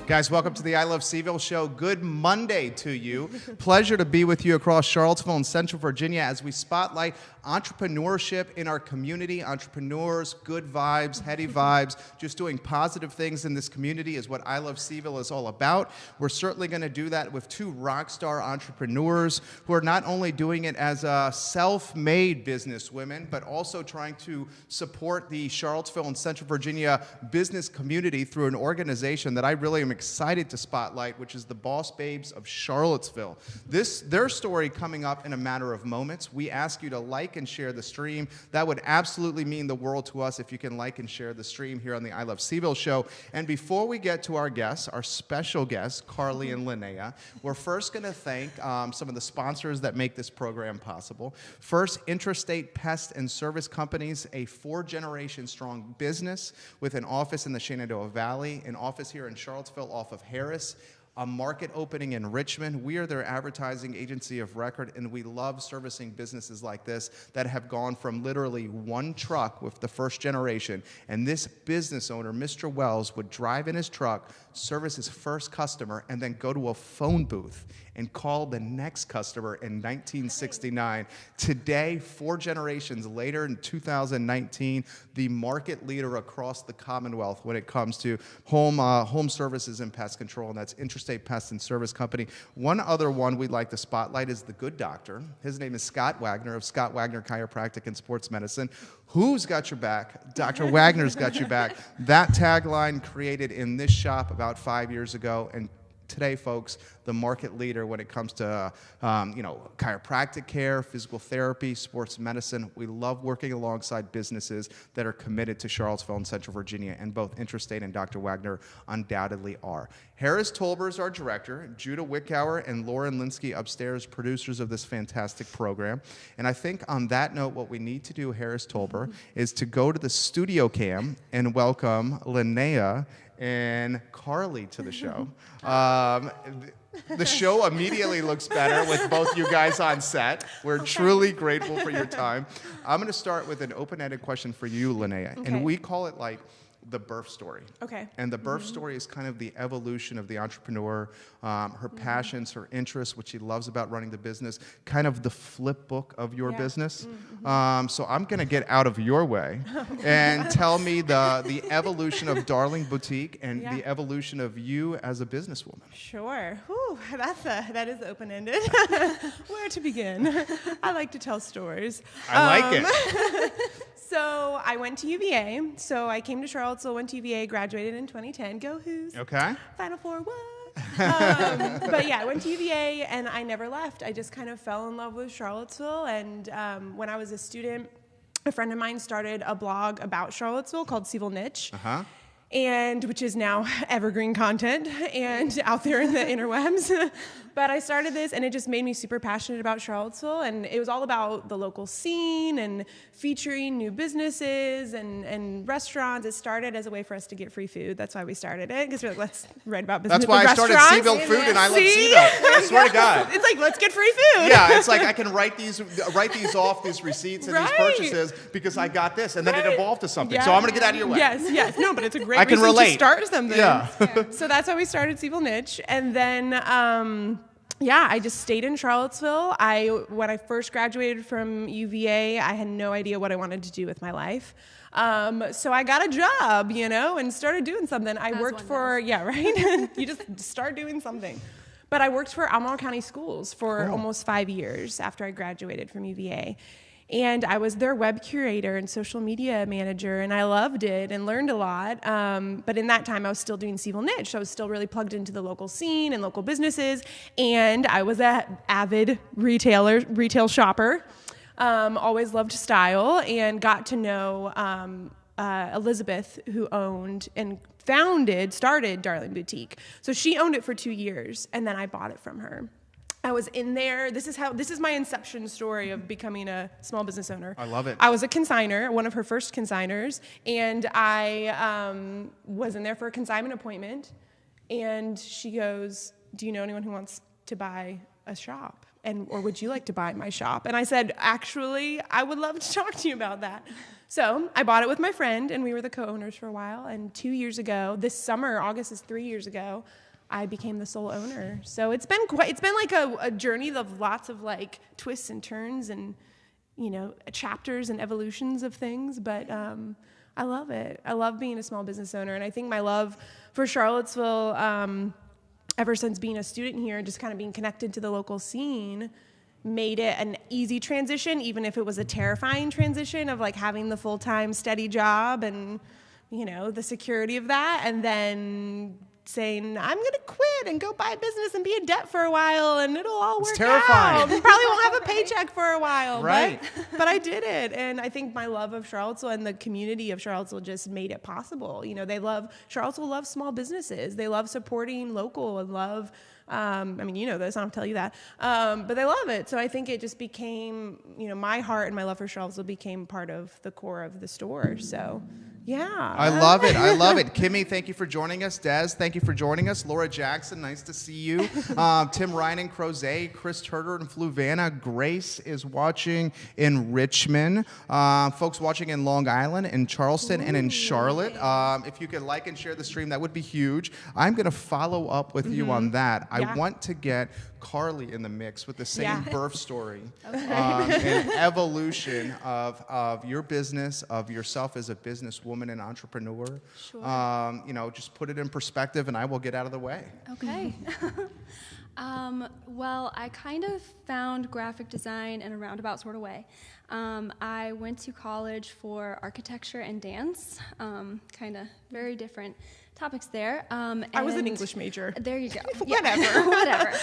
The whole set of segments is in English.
Guys, welcome to the I Love CVille Show. Good Monday to you. Pleasure to be with you across Charlottesville and Central Virginia as we spotlight entrepreneurship in our community. Entrepreneurs, good vibes, heady vibes, just doing positive things in this community is what I Love CVille is all about. We're certainly going to do that with two rock star entrepreneurs who are not only doing it as self-made businesswomen, but also trying to support the Charlottesville and Central Virginia business community through an organization that I really am excited to spotlight, which is the Boss Babes of Charlottesville. Their story coming up in a matter of moments. We ask you to like and share the stream. That would absolutely mean the world to us if you can like and share the stream here on the I Love CVille Show. And before we get to our guests, our special guests, Carly and Linnea, we're first going to thank some of the sponsors that make this program possible. First, Intrastate Pest and Service Companies, a 4-generation strong business with an office in the Shenandoah Valley, an office here in Charlottesville off of Harris, a market opening in Richmond. We are their advertising agency of record, and we love servicing businesses like this that have gone from literally one truck with the first generation, and this business owner, Mr. Wells, would drive in his truck, service his first customer, and then go to a phone booth and call the next customer in 1969. Today, 4 generations later in 2019, the market leader across the Commonwealth when it comes to home services and pest control, and that's Intrastate Pest and Service Company. One other one we'd like to spotlight is the good doctor. His name is Scott Wagner of Scott Wagner Chiropractic and Sports Medicine. Who's got your back? Dr. Wagner's got your back. That tagline created in this shop about 5 years ago, and today, folks, the market leader when it comes to, chiropractic care, physical therapy, sports medicine. We love working alongside businesses that are committed to Charlottesville and Central Virginia, and both Intrastate and Dr. Wagner undoubtedly are. Harris Tolber is our director, Judah Wickower and Lauren Linsky upstairs, producers of this fantastic program. And I think on that note, what we need to do, Harris Tolber, is to go to the studio cam and welcome Linnea and Carly to the show. The show immediately looks better with both you guys on set. We're truly grateful for your time. I'm going to start with an open-ended question for you, Linnea, and we call it like the birth story. Okay. And the birth story is kind of the evolution of the entrepreneur, her passions, her interests, what she loves about running the business, kind of the flip book of your business. So I'm going to get out of your way and tell me the evolution of Darling Boutique and the evolution of you as a businesswoman. Sure. Whew, that is open-ended. Where to begin? I like to tell stories. I like it. So I went to UVA. So I came to Charlottesville, went to UVA, graduated in 2010. Go Who's? Okay. Final Four, what? But yeah, I went to UVA and I never left. I just kind of fell in love with Charlottesville. And when I was a student, a friend of mine started a blog about Charlottesville called CVille Niche. And which is now evergreen content and out there in the interwebs. But I started this and it just made me super passionate about Charlottesville, and it was all about the local scene and featuring new businesses and restaurants. It started as a way for us to get free food. That's why we started it, because we're like, let's write about business. That's why I started CVille Food and I Love CVille. I swear to God. It's like, let's get free food. Yeah, it's like I can write these off, these receipts and these purchases, because I got this, and then it evolved to something. So I'm going to get out of your way. Yes. No, but it's a great I can reason relate. to start something. Yeah. So that's how we started CVille Niche. And then, I just stayed in Charlottesville. When I first graduated from UVA, I had no idea what I wanted to do with my life. So I got a job, and started doing something. I worked for, you just start doing something. But I worked for Albemarle County Schools for almost 5 years after I graduated from UVA. And I was their web curator and social media manager, and I loved it and learned a lot. But in that time, I was still doing CVille Niche. So I was still really plugged into the local scene and local businesses. And I was an avid retail shopper. Always loved style, and got to know Elizabeth, who owned and started Darling Boutique. So she owned it for 2 years, and then I bought it from her. I was in there. This is my inception story of becoming a small business owner. I love it. I was a consignor, one of her first consignors, and I was in there for a consignment appointment, and she goes, "Do you know anyone who wants to buy a shop?" or would you like to buy my shop? And I said, actually, I would love to talk to you about that. So I bought it with my friend, and we were the co-owners for a while. And 2 years ago, this summer, August is 3 years ago, I became the sole owner. So it's been like a journey of lots of like twists and turns and, you know, chapters and evolutions of things. But I love it. I love being a small business owner. And I think my love for Charlottesville, ever since being a student here and just kind of being connected to the local scene, made it an easy transition, even if it was a terrifying transition of like having the full-time steady job and, you know, the security of that, and then saying, I'm going to quit and go buy a business and be in debt for a while and it'll all work terrifying. out. Probably won't have a paycheck for a while. Right. But I did it. And I think my love of Charlottesville and the community of Charlottesville just made it possible. You know, Charlottesville loves small businesses. They love supporting local and love, I mean, you know this, I don't tell you that, but they love it. So I think it just became, you know, my heart and my love for Charlottesville became part of the core of the store. So yeah. I love it. I love it. Kimmy, thank you for joining us. Des, thank you for joining us. Laura Jackson, nice to see you. Tim Ryan in Crozet, Chris Turner in Fluvanna. Grace is watching in Richmond. Folks watching in Long Island, in Charleston, and in Charlotte. If you could like and share the stream, that would be huge. I'm going to follow up with you on that. I want to get Carly in the mix with the same birth story and evolution of your business, of yourself as a businesswoman and entrepreneur. Sure. You know, just put it in perspective, and I will get out of the way. Okay. Well, I kind of found graphic design in a roundabout sort of way. I went to college for architecture and dance, kind of very different topics there. I was an English major. There you go. Whatever.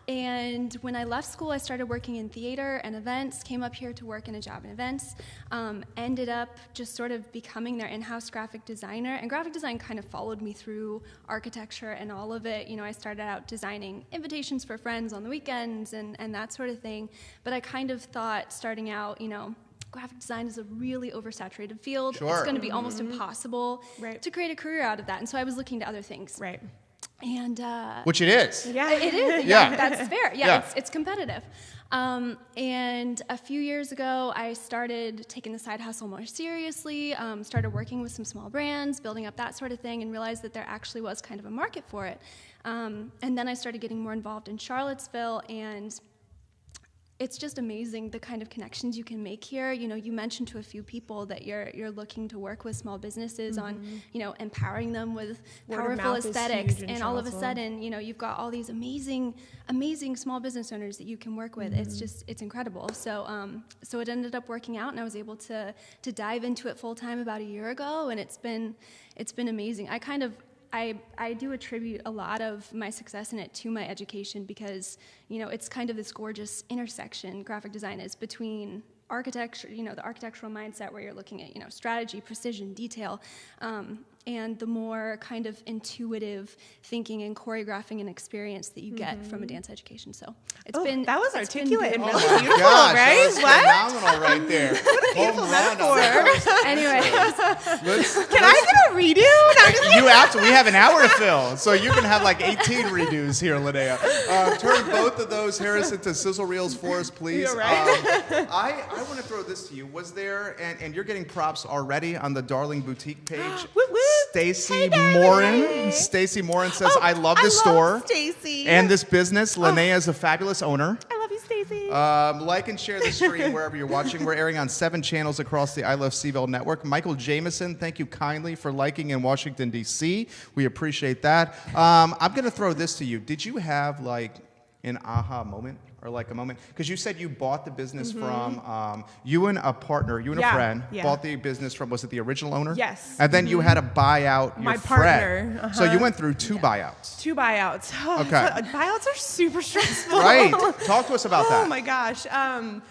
And when I left school, I started working in theater and events, came up here to work in a job in events, ended up just sort of becoming their in-house graphic designer. And graphic design kind of followed me through architecture and all of it. You know, I started out designing invitations for friends on the weekends and that sort of thing. But I kind of thought starting out, you know, graphic design is a really oversaturated field. Sure. It's going to be almost impossible to create a career out of that. And so I was looking to other things. Right. And which it is. Yeah, it is. Yeah. That's fair. Yeah. It's competitive. And a few years ago, I started taking the side hustle more seriously, started working with some small brands, building up that sort of thing, and realized that there actually was kind of a market for it. And then I started getting more involved in Charlottesville, and it's just amazing the kind of connections you can make here. You know, you mentioned to a few people that you're looking to work with small businesses on, you know, empowering them with powerful aesthetics, and all of a sudden, you know, you've got all these amazing small business owners that you can work with. It's incredible. So so it ended up working out, and I was able to dive into it full time about a year ago, and it's been amazing. I do attribute a lot of my success in it to my education because, you know, it's kind of this gorgeous intersection, graphic design is, between architecture, you know, the architectural mindset where you're looking at, you know, strategy, precision, detail, and the more kind of intuitive thinking and choreographing and experience that you get from a dance education. So that was articulate and really Oh my beautiful, gosh, right? that was phenomenal right there. Beautiful metaphor. Anyways. Can I get a redo? You have to. We have an hour to fill, so you can have like 18 redos here, Linnea. Turn both of those Harris into sizzle reels for us, please. You're right. I want to throw this to you. Was there, and you're getting props already on the Darling Boutique page. Woo woo. Stacy Morin. Stacy Morin says, I love this store Stacy. and this business. Linnea is a fabulous owner. I love you, Stacy. Like and share the stream wherever you're watching. We're airing on 7 channels across the I Love CVille network. Michael Jameson, thank you kindly for liking in Washington, D.C. We appreciate that. I'm going to throw this to you. Did you have like an aha moment? Or like a moment, because you said you bought the business from, you and a partner, you and a friend, bought the business from, was it the original owner? Yes. And then you had to buy out your My friend. partner. So you went through 2 buyouts. 2 buyouts. Oh, Okay. Buyouts are super stressful. Right. Talk to us about that. Oh my gosh.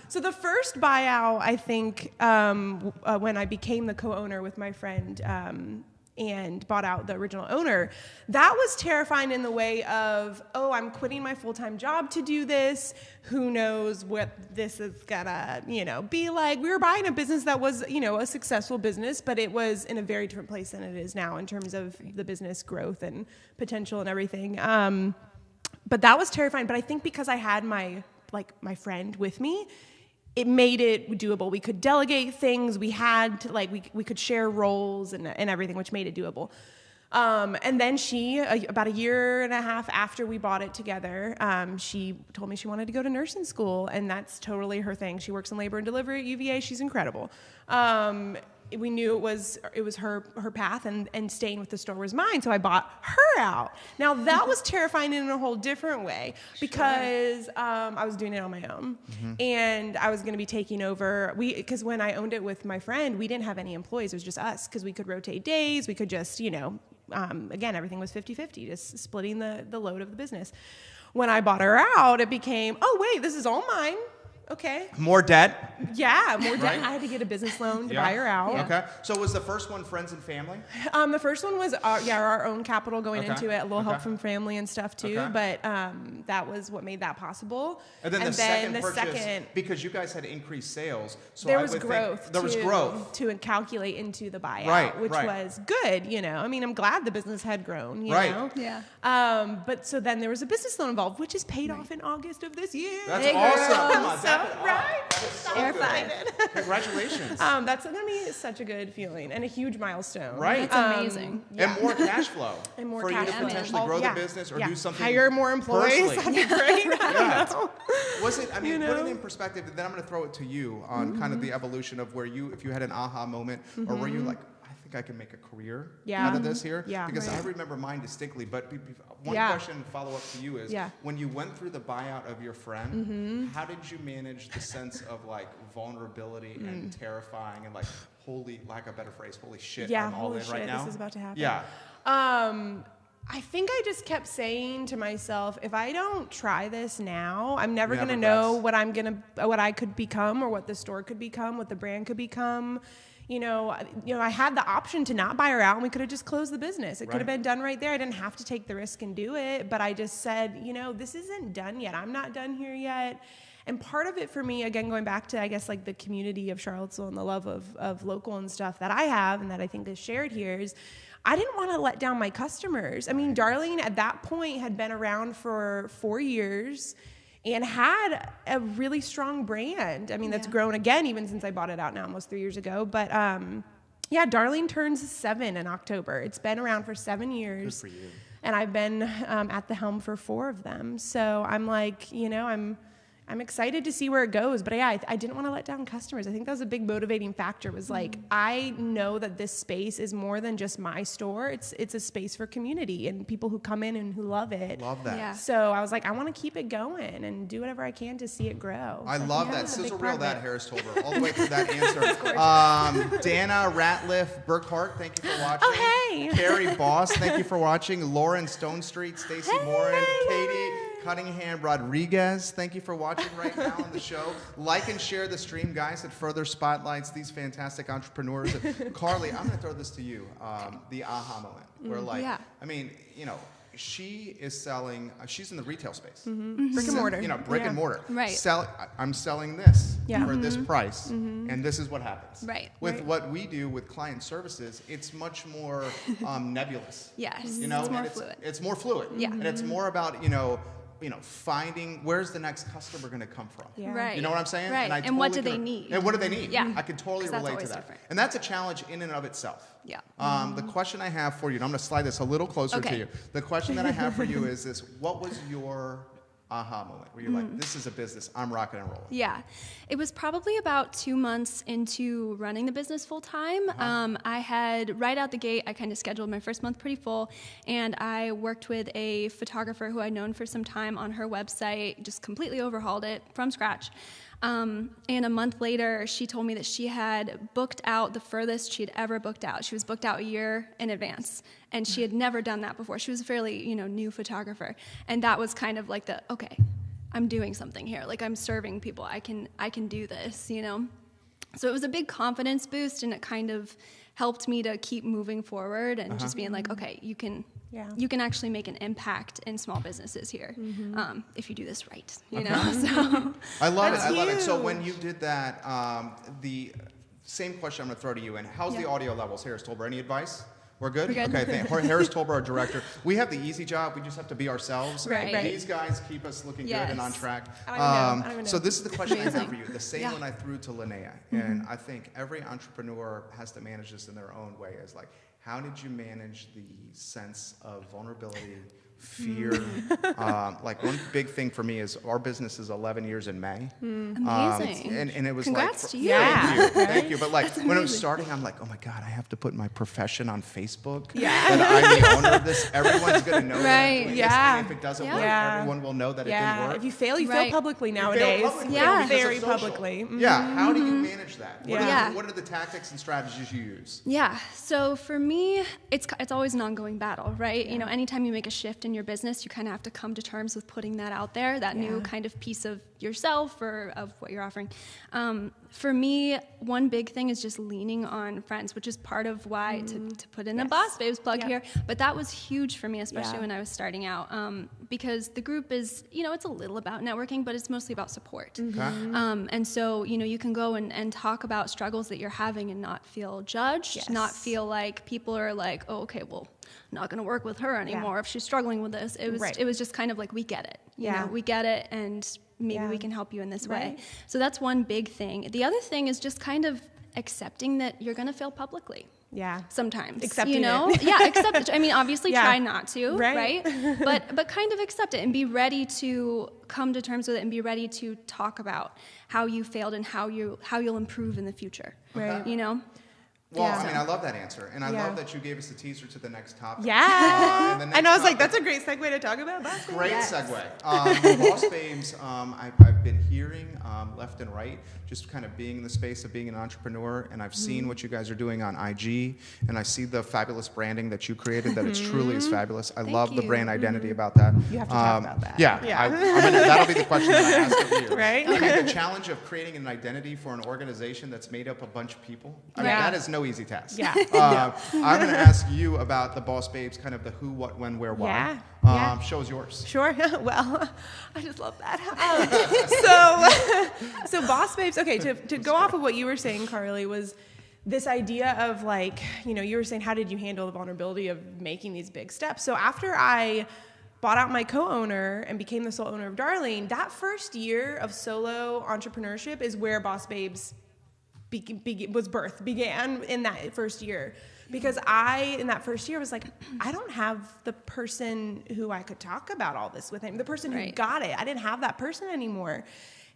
So the first buyout, I think, when I became the co-owner with my friend, and bought out the original owner, that was terrifying in the way of, oh, I'm quitting my full-time job to do this. Who knows what this is gonna, you know, be like. We were buying a business that was, you know, a successful business, but it was in a very different place than it is now in terms of the business growth and potential and everything. But that was terrifying. But I think because I had my friend with me, it made it doable. We could delegate things. We had to, we could share roles and everything, which made it doable. And then she, about a year and a half after we bought it together, she told me she wanted to go to nursing school, and that's totally her thing. She works in labor and delivery at UVA. She's incredible. We knew it was her path, and staying with the store was mine, so I bought her out. Now, that was terrifying in a whole different way, because I was doing it on my own, and I was going to be taking over. Because when I owned it with my friend, we didn't have any employees. It was just us, because we could rotate days. We could just, again, everything was 50-50, just splitting the load of the business. When I bought her out, it became, oh, wait, this is all mine. Okay. More debt. Yeah, more debt. Right? I had to get a business loan to buy her out. Yeah. Okay. So was the first one friends and family? The first one was our own capital going into it, a little help from family and stuff too. But that was what made that possible. And then the second purchase, because you guys had increased sales, so there was growth. There was growth to calculate into the buyout, which was good. I mean, I'm glad the business had grown. You know? Yeah. But so then there was a business loan involved, which is paid off in August of this year. That's awesome. Come on, right? So excited. Congratulations. That's going to be such a good feeling and a huge milestone. Right. It's amazing. And more cash flow. And more for cash you to flow. potentially grow the business or do something. Hire more employees. Personally. That'd be great. Was it, I mean, put it in perspective, then I'm going to throw it to you on kind of the evolution of where if you had an aha moment, or were you like, I think I can make a career out of this here? Yeah. Because I remember mine distinctly, but one question follow up to you is, when you went through the buyout of your friend, how did you manage the sense of vulnerability and terrifying and holy, lack of a better phrase, holy shit, I'm all in right now? This is about to happen. Yeah. I think I just kept saying to myself, if I don't try this now, I'm never going to know what I could become, or what the store could become, what the brand could become. I had the option to not buy her out, and we could have just closed the business. It could have been done right there. I didn't have to take the risk and do it, but I just said, this isn't done yet. I'm not done here yet. And part of it for me, again, going back to, I guess, the community of Charlottesville and the love of local and stuff that I have and that I think is shared here, is I didn't want to let down my customers. I mean, Darlene at that point had been around for 4 years and had a really strong brand. I mean, that's grown again even since I bought it out now almost 3 years ago. But Darlene turns 7 in October. It's been around for 7 years. Good for you. And I've been at the helm for 4 of them. So I'm I'm excited to see where it goes. But I didn't want to let down customers. I think that was a big motivating factor, was I know that this space is more than just my store. It's a space for community and people who come in and who love it. Love that. Yeah. So I was like, I want to keep it going and do whatever I can to see it grow. I love that. Sizzle reel that, Harris Tolber, all the way through that answer. Dana Ratliff Burkhart, thank you for watching. Oh, hey. Carrie Boss, thank you for watching. Lauren Stone Street, Stacy Morin, Katie Cunningham Rodriguez, thank you for watching right now on the show. Like and share the stream, guys. It further spotlights these fantastic entrepreneurs. Carly, I'm going to throw this to you. The aha moment, where I mean, she is selling. She's in the retail space, brick and mortar. Brick and mortar. Right. I'm selling this for this price, and this is what happens. Right. With what we do with client services, it's much more nebulous. Yes. It's more fluid. It's more fluid. Yeah. And it's more about finding where's the next customer going to come from. Yeah. Right. You know what I'm saying? Right. And what do they need? And what do they need? Yeah. I can totally 'Cause that's relate to always that. different. And that's a challenge in and of itself. Yeah. The question I have for you, and I'm going to slide this a little closer to you. The question that I have for you is this: what was your aha moment where you're like, this is a business, I'm rocking and rolling? Yeah. It was probably about 2 months into running the business full time. I had, right out the gate, I kind of scheduled my first month pretty full, and I worked with a photographer who I'd known for some time on her website, just completely overhauled it from scratch. And a month later, she told me that she had booked out the furthest she'd ever booked out. She was booked out a year in advance, and she had never done that before. She was a fairly, new photographer, and that was kind of like okay, I'm doing something here. I'm serving people. I can do this, So it was a big confidence boost, and it kind of helped me to keep moving forward and just being like, okay, you can actually make an impact in small businesses here if you do this right, you know? So I love it. So when you did that, the same question I'm going to throw to you, and how's the audio levels, Harris Tolber? Any advice? We're good? We're good. Okay, Harris Tolber, our director. We have the easy job. We just have to be ourselves. Right. These guys keep us looking good and on track. I don't even know. So this is the question I have for you. The same one I threw to Linnea. And I think every entrepreneur has to manage this in their own way. Is like, how did you manage the sense of vulnerability, fear? Like one big thing for me is our business is 11 years in May. Amazing. And it was Congrats to you. Thank you. But like when it was starting, I'm like, oh my God, I have to put my profession on Facebook. Yeah. That I'm the owner of this. Everyone's going to know that I'm doing this. Yeah. And if it doesn't work, Yeah. everyone will know that it didn't work. If you fail, you fail publicly nowadays. publicly, Yeah. because of Very social. publicly. Yeah. How do you manage that? Yeah. What are the tactics and strategies you use? Yeah. So for me, it's always an ongoing battle, right? You know, anytime you make a shift in your business, you kind of have to come to terms with putting that out there, that new kind of piece of yourself or of what you're offering. For me, one big thing is just leaning on friends, which is part of why to put in a Boss Babes plug here. But that was huge for me, especially when I was starting out, because the group is, you know, it's a little about networking, but it's mostly about support. And so, you know, you can go and talk about struggles that you're having and not feel judged, not feel like people are like, oh, okay, well, not going to work with her anymore if she's struggling with this. It was just kind of like, we get it. You know, we get it, and maybe we can help you in this way. So that's one big thing. The other thing is just kind of accepting that you're going to fail publicly. Yeah. Sometimes. Accepting you know? it. Yeah, accept it. I mean, obviously try not to, Right. But kind of accept it and be ready to come to terms with it and be ready to talk about how you failed and how you'll improve in the future. Right. You know? Well, I mean, I love that answer, and I love that you gave us a teaser to the next topic. Yeah. And I was like, that's a great segue to talk about Boss Babes. Great segue. Boss Babes, I've been hearing left and right, just kind of being in the space of being an entrepreneur, and I've seen what you guys are doing on IG, and I see the fabulous branding that you created, that it truly is fabulous. I love the brand identity about that. You have to talk about that. Yeah. That'll be the question that I ask of you. Right. I mean, the challenge of creating an identity for an organization that's made up of a bunch of people, I mean, that is no easy task. Yeah. I'm going to ask you about the Boss Babes, kind of the who, what, when, where, why. Show's yours. Sure. Well, I just love that. So Boss Babes, okay, to go off of what you were saying, Carly, was this idea of like, you know, you were saying, how did you handle the vulnerability of making these big steps? So after I bought out my co-owner and became the sole owner of Darling, that first year of solo entrepreneurship is where Boss Babes began in that first year. Because in that first year, was like, I don't have the person who I could talk about all this with, the person who got it. I didn't have that person anymore.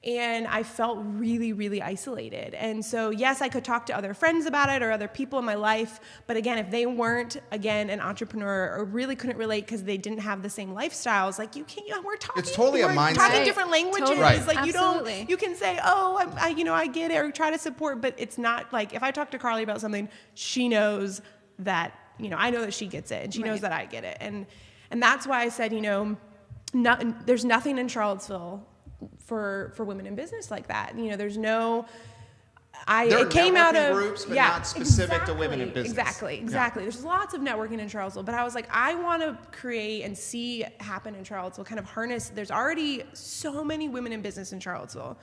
And I felt really, really isolated. And so, yes, I could talk to other friends about it or other people in my life. But again, if they weren't, again, an entrepreneur or really couldn't relate because they didn't have the same lifestyles, like we're talking. It's totally a mindset. Talking different languages. Totally. Like Absolutely. you can say, oh, I get it, or try to support, but it's not like if I talk to Carly about something, she knows that, I know that she gets it, and she knows that I get it. And that's why I said, there's nothing in Charlottesville for women in business like that. There's no. It came out of groups, but not specific to women in business. Exactly. Yeah. There's lots of networking in Charlottesville, but I was like, I want to create and see happen in Charlottesville, kind of harness. There's already so many women in business in Charlottesville,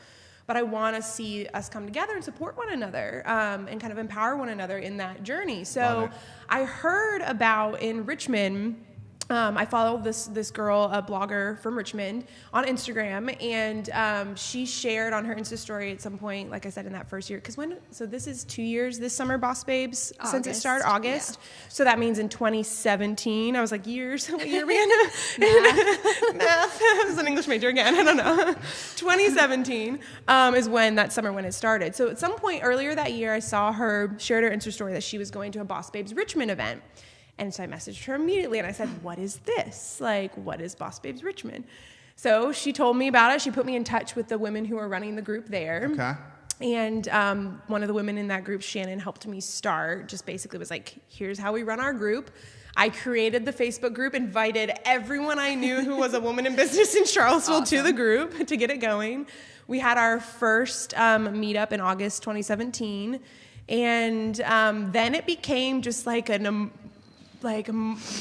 but I want to see us come together and support one another and kind of empower one another in that journey. So I heard about in Richmond. I follow this girl, a blogger from Richmond, on Instagram, and she shared on her Insta story at some point, like I said, in that first year. So this is 2 years this summer, Boss Babes, since it started, August. Yeah. So that means in 2017, I was like, years? What year are we in? Math. I was an English major again. I don't know. 2017 is when it started. So at some point earlier that year, I saw her shared her Insta story that she was going to a Boss Babes Richmond event. And so I messaged her immediately and I said, what is this? Like, what is Boss Babes Richmond? So she told me about it. She put me in touch with the women who are running the group there. Okay. And one of the women in that group, Shannon, helped me start. Just basically was like, here's how we run our group. I created the Facebook group, invited everyone I knew who was a woman in business in Charlottesville to the group to get it going. We had our first meetup in August 2017. And then it became just like a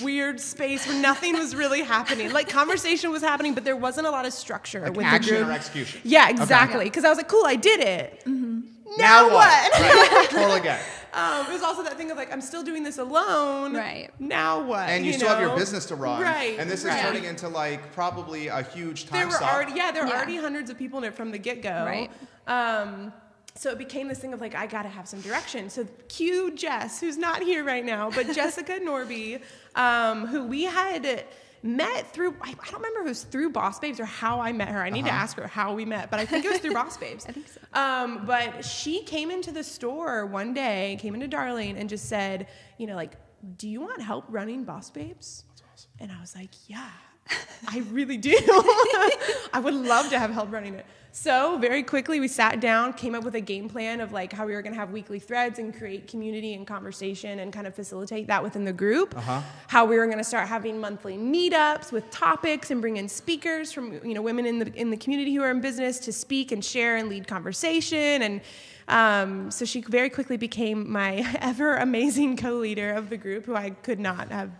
weird space where nothing was really happening. Like conversation was happening, but there wasn't a lot of structure with action the group. Or execution. Yeah, exactly. Because I was like, cool, I did it. Mm-hmm. Now what? Right. Totally get it. It was also that thing of like, I'm still doing this alone. Right. Now what? And you still have your business to run. Right. And this is turning into like probably a huge time suck. There were already hundreds of people in it from the get-go. Right. So it became this thing of like, I got to have some direction. So cue Jess, who's not here right now, but Jessica Norby, who we had met through, I don't remember if it was through Boss Babes or how I met her. I need to ask her how we met, but I think it was through Boss Babes. I think so. But she came into the store one day, came into Darling and just said, you know, like, do you want help running Boss Babes? That's awesome. And I was like, yeah, I really do. I would love to have help running it. So very quickly we sat down, came up with a game plan of like how we were going to have weekly threads and create community and conversation and kind of facilitate that within the group. How we were going to start having monthly meetups with topics and bring in speakers from, you know, women in the community who are in business to speak and share and lead conversation. And so she very quickly became my ever amazing co-leader of the group, who I could not have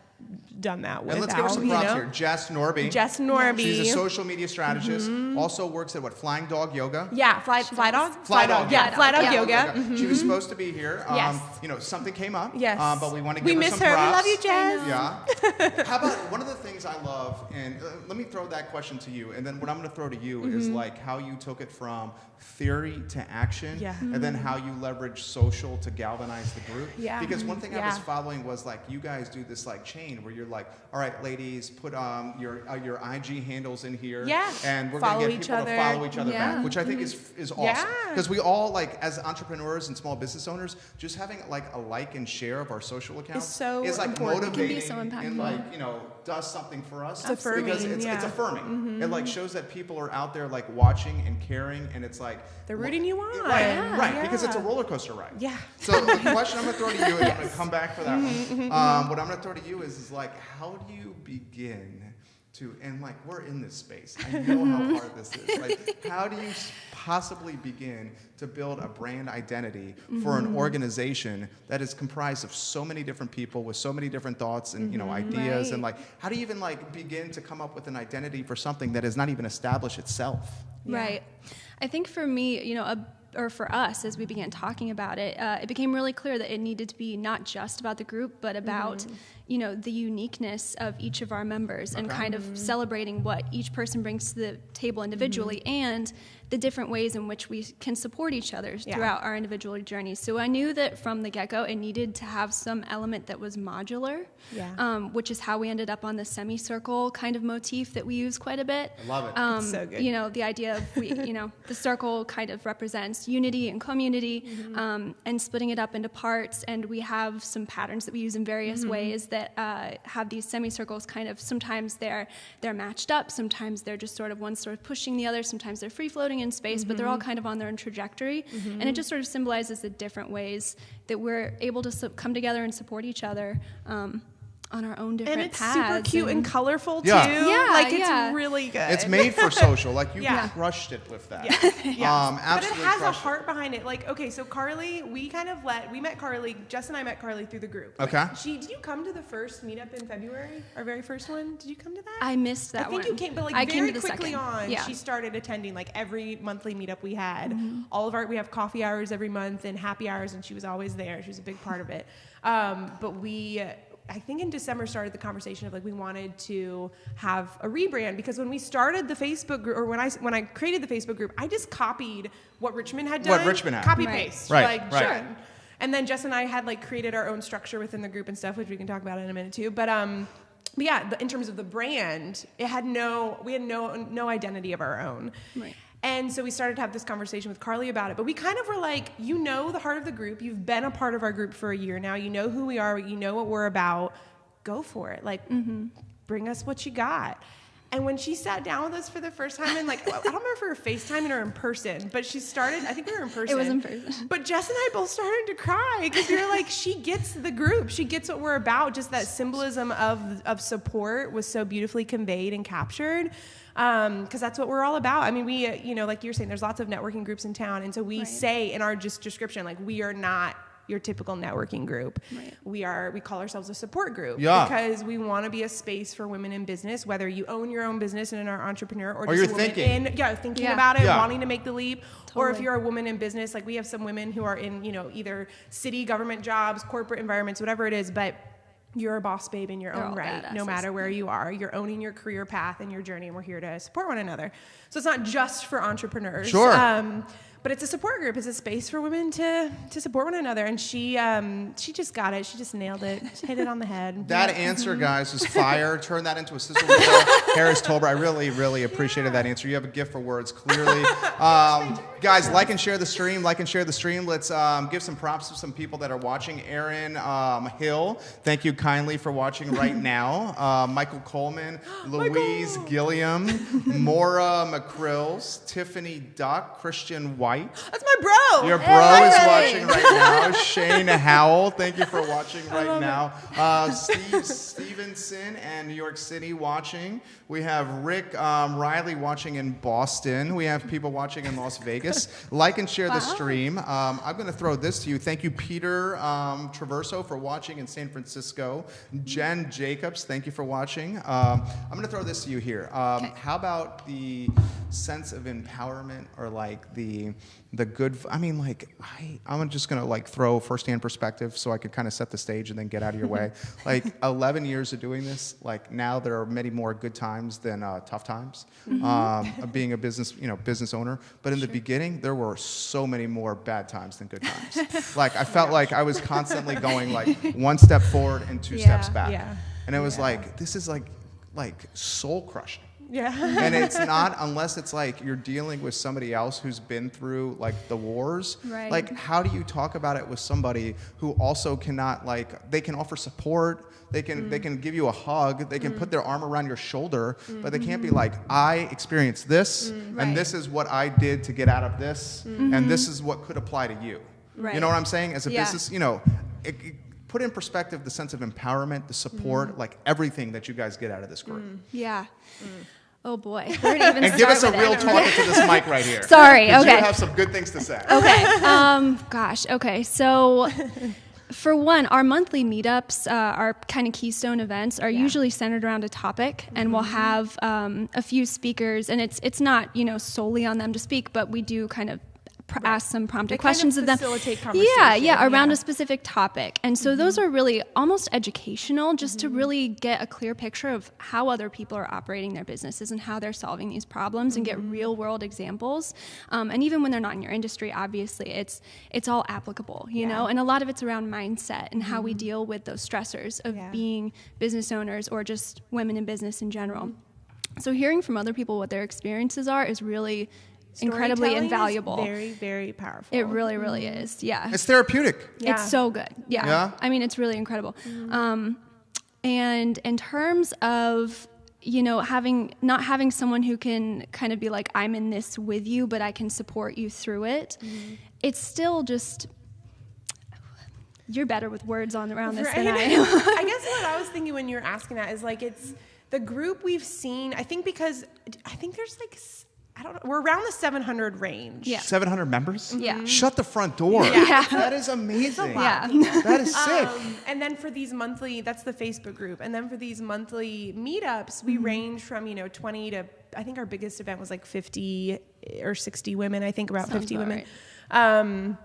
done that without. And let's give her some props here. Jess Norby. Jess Norby. She's a social media strategist. Also works at Flying Dog Yoga. Yeah, Fly Dog. Fly Dog. Yeah, Fly Dog Yoga. She was supposed to be here. Yes. You know, something came up. Yes. But we want to give her miss some her. props. We love you, Jess. Yeah. How about one of the things I love, and let me throw that question to you, and then what I'm going to throw to you is like how you took it from theory to action, and then how you leverage social to galvanize the group. Yeah. Because one thing I was following was like you guys do this like chain where you're like, all right, ladies, put your IG handles in here, and we're going to get people to follow each other back, which I think is awesome. Because we all, like, as entrepreneurs and small business owners, just having like a like and share of our social accounts is like important. motivating It can be so impactful. and like, you know, does something for us. It's affirming, because it's affirming. It like shows that people are out there like watching and caring, and it's like they're rooting you on. Right, because it's a roller coaster ride. Yeah. So the question I'm going to throw to you, and I'm going to come back for that one. What I'm going to throw to you is like, how do you begin to, and like we're in this space, I know how hard this is. Like, how do you possibly begin to build a brand identity for an organization that is comprised of so many different people with so many different thoughts and, you know, ideas, and like, how do you even like begin to come up with an identity for something that has not even established itself? Right. I think for me, you know, or for us, as we began talking about it, it became really clear that it needed to be not just about the group, but about, you know, the uniqueness of each of our members and kind of celebrating what each person brings to the table individually and the different ways in which we can support each other throughout our individual journeys. So I knew that from the get-go, it needed to have some element that was modular, which is how we ended up on the semicircle kind of motif that we use quite a bit. I love it. It's so good. You know, the idea of, you know, the circle kind of represents unity and community, and splitting it up into parts. And we have some patterns that we use in various ways that have these semicircles kind of, sometimes they're matched up, sometimes they're just sort of one sort of pushing the other, sometimes they're free-floating in space, but they're all kind of on their own trajectory. And it just sort of symbolizes the different ways that we're able to come together and support each other on our own different and it's paths. super cute and colorful too. Yeah, like it's really good. It's made for social. Like you crushed it with that. Absolutely. But it has a crushed heart behind it. Like, okay, so Carly, we met Carly, Jess and I met Carly through the group. Okay. Did you come to the first meetup in February? Our very first one? Did you come to that? I missed that one. I think you came, but like I very came to the quickly second. on, she started attending like every monthly meetup we had. We have coffee hours every month and happy hours, and she was always there. She was a big part of it. But I think in December started the conversation of like we wanted to have a rebrand, because when we started the Facebook group, or when I created the Facebook group, I just copied what Richmond had done. What Richmond had. Copy paste. Right. Sure. And then Jess and I had like created our own structure within the group and stuff, which we can talk about in a minute too. But yeah, in terms of the brand, we had no identity of our own. Right. And so we started to have this conversation with Carly about it. But we kind of were like, you know the heart of the group. You've been a part of our group for a year now. You know who we are. You know what we're about. Go for it. Like, bring us what you got. And when she sat down with us for the first time, and like, I don't remember if we were FaceTiming or in person, but she started, I think we were in person. It was in person. But Jess and I both started to cry because we were like, she gets the group. She gets what we're about. Just that symbolism of support was so beautifully conveyed and captured. Because that's what we're all about. I mean, we, like you were saying, there's lots of networking groups in town. And so we say in our description, like, we are not your typical networking group. Right. We call ourselves a support group because we want to be a space for women in business, whether you own your own business and are an entrepreneur, or just you're thinking about it, Yeah. wanting to make the leap, Totally. or if you're a woman in business, like we have some women who are in, either city government jobs, corporate environments, whatever it is, but you're a boss babe in your They're own all right, badasses. no matter where you are. You're owning your career path and your journey, and we're here to support one another. So it's not just for entrepreneurs. Sure. But it's a support group. It's a space for women to support one another. And she just got it. She just nailed it. She hit it on the head. That answer, guys, was fire. Turn that into a sizzle reel. Harris Tolbert, I really, really appreciated that answer. You have a gift for words, clearly. Guys, like and share the stream. Like and share the stream. Let's give some props to some people that are watching. Aaron Hill, thank you kindly for watching right now. Michael Coleman, Louise Gilliam, Maura McCrills, Tiffany Duck, Christian White. That's my bro. Your bro is watching right now. Shane Howell, thank you for watching right now. Steve Stevenson and New York City watching. We have Rick Riley watching in Boston. We have people watching in Las Vegas. Like and share the stream. I'm going to throw this to you. Thank you, Peter Traverso, for watching in San Francisco. Jen Jacobs, thank you for watching. I'm going to throw this to you here. How about the sense of empowerment, or like the good, I'm just going to like throw firsthand perspective so I could kind of set the stage and then get out of your way. Like 11 years of doing this, like now there are many more good times than tough times, being a business owner. But in the beginning, there were so many more bad times than good times. Like I felt like I was constantly going like one step forward and two steps back. Yeah. And it was like, this is like soul crushing. Yeah. And it's not, unless it's like you're dealing with somebody else who's been through like the wars. Right. Like, how do you talk about it with somebody who also cannot, like, they can offer support, they can give you a hug, they can put their arm around your shoulder, but they can't be like, I experienced this, and this is what I did to get out of this, and this is what could apply to you. Right. You know what I'm saying? As a Yeah. business, put in perspective the sense of empowerment, the support, like everything that you guys get out of this group. Yeah. Oh boy. Where to even And give us a start with real it? talk into this mic right here. Sorry. 'Cause Okay. You have some good things to say. Okay. Gosh. Okay. So, for one, our monthly meetups, our kind of keystone events, are usually centered around a topic, and we'll have a few speakers, and it's not solely on them to speak, but we do kind of ask some prompted questions of them. Facilitate conversation. Yeah, around a specific topic. And so those are really almost educational, just to really get a clear picture of how other people are operating their businesses and how they're solving these problems, and get real world examples. And even when they're not in your industry, obviously it's all applicable, you know, and a lot of it's around mindset and how we deal with those stressors of being business owners or just women in business in general. So hearing from other people what their experiences are is really incredibly Storytelling is invaluable. very, very powerful. It really, really is. Yeah. It's therapeutic. Yeah. It's so good. Yeah. Yeah? I mean, it's really incredible. And in terms of, not having someone who can kind of be like, I'm in this with you, but I can support you through it. It's still just, you're better with words around this than I am. I guess what I was thinking when you were asking that is like, it's the group we've seen, I think there's like, I don't know, we're around the 700 range. Yeah. 700 members? Yeah. Shut the front door. Yeah. That is amazing. Yeah. That is sick. And then for these monthly, that's the Facebook group. And then for these monthly meetups, we range from, 20 to, I think our biggest event was like 50 or 60 women, I think about Sounds 50 about women. right.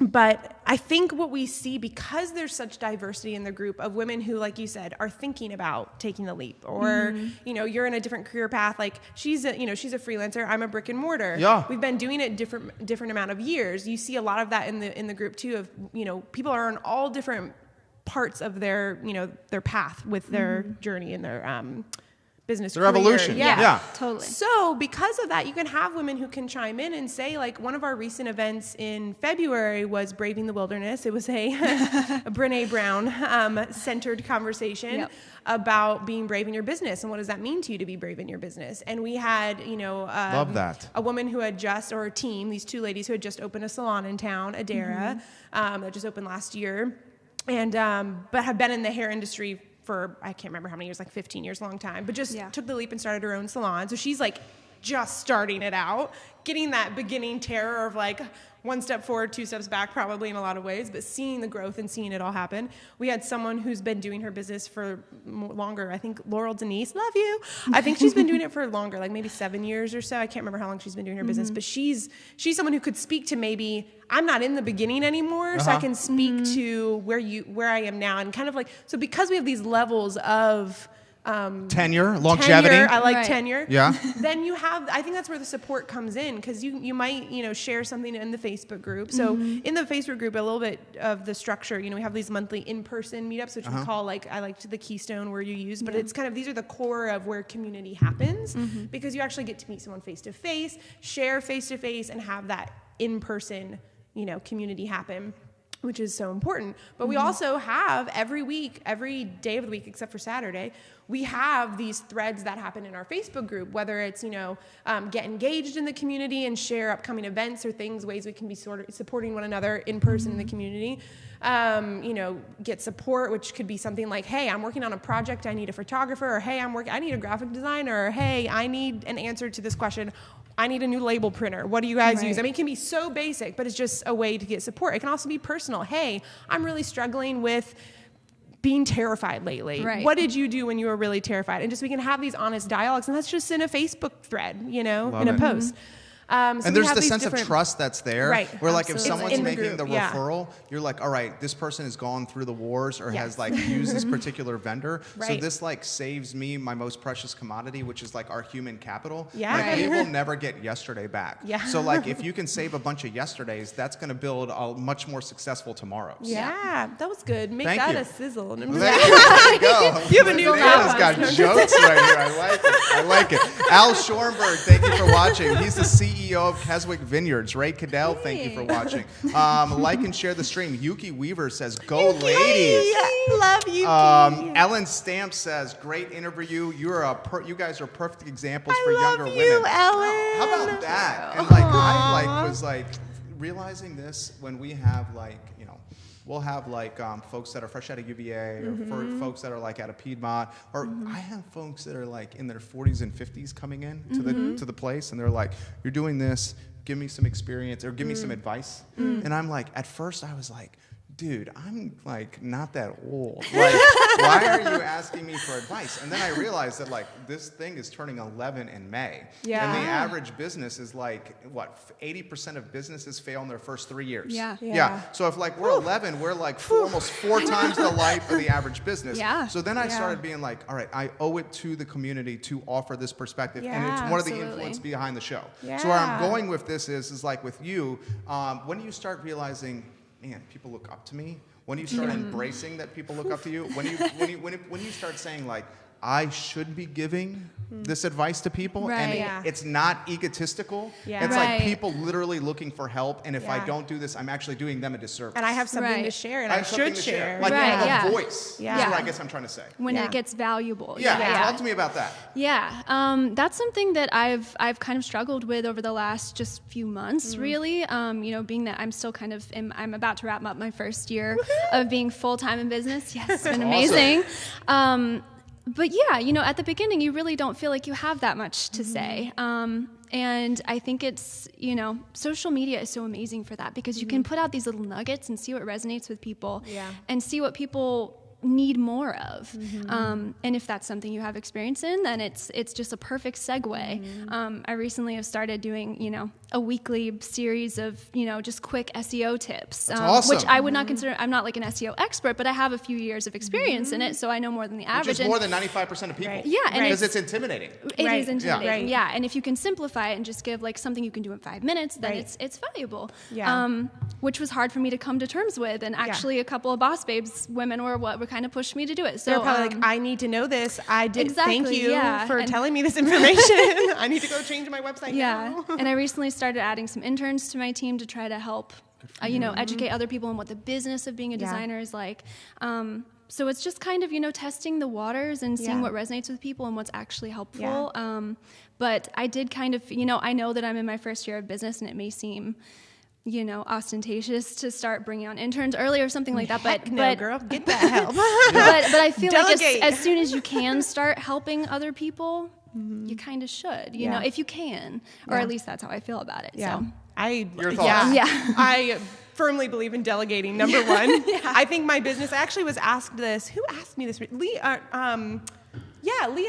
But I think what we see, because there's such diversity in the group of women who, like you said, are thinking about taking the leap, or you're in a different career path. Like she's a freelancer. I'm a brick and mortar. Yeah. We've been doing it different amount of years. You see a lot of that in the group too. Of people are on all different parts of their their path with their journey and their business Their career. evolution. Yeah. Totally. So because of that, you can have women who can chime in and say, like, one of our recent events in February was Braving the Wilderness. It was a Brene Brown centered conversation about being brave in your business and what does that mean to you to be brave in your business. And we had, Love that. a woman who had or a team, these two ladies who had just opened a salon in town, Adara, that just opened last year, and but have been in the hair industry for, I can't remember how many years, like 15 years, long time, but just took the leap and started her own salon. So she's like just starting it out, getting that beginning terror of like one step forward, two steps back, probably in a lot of ways, but seeing the growth and seeing it all happen. We had someone who's been doing her business for longer. I think Laurel Denise, love you. I think she's been doing it for longer, like maybe 7 years or so. I can't remember how long she's been doing her business, but she's someone who could speak to maybe, I'm not in the beginning anymore, so I can speak to where I am now, and kind of like, so because we have these levels of tenure, longevity. I like tenure. Yeah. Then you have, I think that's where the support comes in, because you might, share something in the Facebook group. So in the Facebook group, a little bit of the structure, we have these monthly in-person meetups, which we call I liked the keystone word you use, but it's kind of, these are the core of where community happens, because you actually get to meet someone face-to-face, share face-to-face, and have that in-person, community happen, which is so important. But we also have every week, every day of the week except for Saturday, we have these threads that happen in our Facebook group, whether it's, get engaged in the community and share upcoming events or things, ways we can be sort of supporting one another in person in the community. Get support, which could be something like, hey, I'm working on a project, I need a photographer, or hey, I need a graphic designer, or hey, I need an answer to this question. I need a new label printer. What do you guys use? I mean, it can be so basic, but it's just a way to get support. It can also be personal. Hey, I'm really struggling with being terrified lately. Right. What did you do when you were really terrified? And just we can have these honest dialogues, and that's just in a Facebook thread, in a post. So and there's the sense of trust that's there, where like if someone's making the referral, you're like, all right, this person has gone through the wars or has like used this particular vendor. So this like saves me my most precious commodity, which is like our human capital. Like we will never get yesterday back. So like if you can save a bunch of yesterdays, that's going to build a much more successful tomorrows. Yeah, that was good. Make Thank that you. a sizzle. There you go. You have a new Linnea's got jokes right here. I like it. Al Schoenberg, thank you for watching. He's the CEO of Keswick Vineyards. Ray Cadell, thank you for watching. Like and share the stream. Yuki Weaver says, go ladies. Love Yuki. Ellen Stamp says, great interview. You guys are perfect examples for younger women. Ellen. How about that? And like I was like realizing this when we have we'll have folks that are fresh out of UVA or folks that are like out of Piedmont, or I have folks that are like in their 40s and 50s coming in to the place, and they're like, you're doing this, give me some experience or give me some advice. And I'm like, at first I was like, dude, I'm like not that old. Like, why are you asking me for advice? And then I realized that like this thing is turning 11 in May. Yeah. And the average business is like, 80% of businesses fail in their first 3 years. Yeah. So if like we're 11, we're like almost 4 times the life of the average business. Yeah. So then I started being like, all right, I owe it to the community to offer this perspective. And it's one of the influence behind the show. Yeah. So where I'm going with this is like with you, when do you start realizing, man, people look up to me? When you start embracing that people look up to you? When you start saying like, I should be giving this advice to people, and it's not egotistical. It's like people literally looking for help, and if I don't do this, I'm actually doing them a disservice. And I have something to share, and I should share. Like you have a voice. That's what I guess I'm trying to say. When it gets valuable. Talk to me about that. Yeah, that's something that I've kind of struggled with over the last just few months, really. Being that I'm still kind of I'm about to wrap up my first year of being full-time in business. Yes, it's been amazing. But yeah, at the beginning, you really don't feel like you have that much to say. And I think it's, social media is so amazing for that, because you can put out these little nuggets and see what resonates with people and see what people need more of. And if that's something you have experience in, then it's just a perfect segue. I recently have started doing, a weekly series of, just quick SEO tips, awesome. which I would not consider, I'm not like an SEO expert, but I have a few years of experience in it, so I know more than the average. Which is more than 95% of people. Yeah. And because it's intimidating. It is intimidating. Yeah. And if you can simplify it and just give like something you can do in 5 minutes, then it's valuable. Which was hard for me to come to terms with. And actually a couple of Boss Babes women were kind of pushed me to do it. So they're probably like, I need to know this. I did. Exactly, thank you for telling me this information. I need to go change my website now. And I recently started adding some interns to my team to try to help, educate other people on what the business of being a designer is like. So it's just kind of, testing the waters and seeing what resonates with people and what's actually helpful. But I did kind of, I know that I'm in my first year of business, and it may seem ostentatious to start bringing on interns early or something like that. But girl, get that help. But I feel Delegate. like as soon as you can start helping other people, you kind of should, you know, if you can, or at least that's how I feel about it. Yeah. So. Your thoughts? Yeah. I firmly believe in delegating. Number one, I think my business. I actually was asked this. Who asked me this? Leah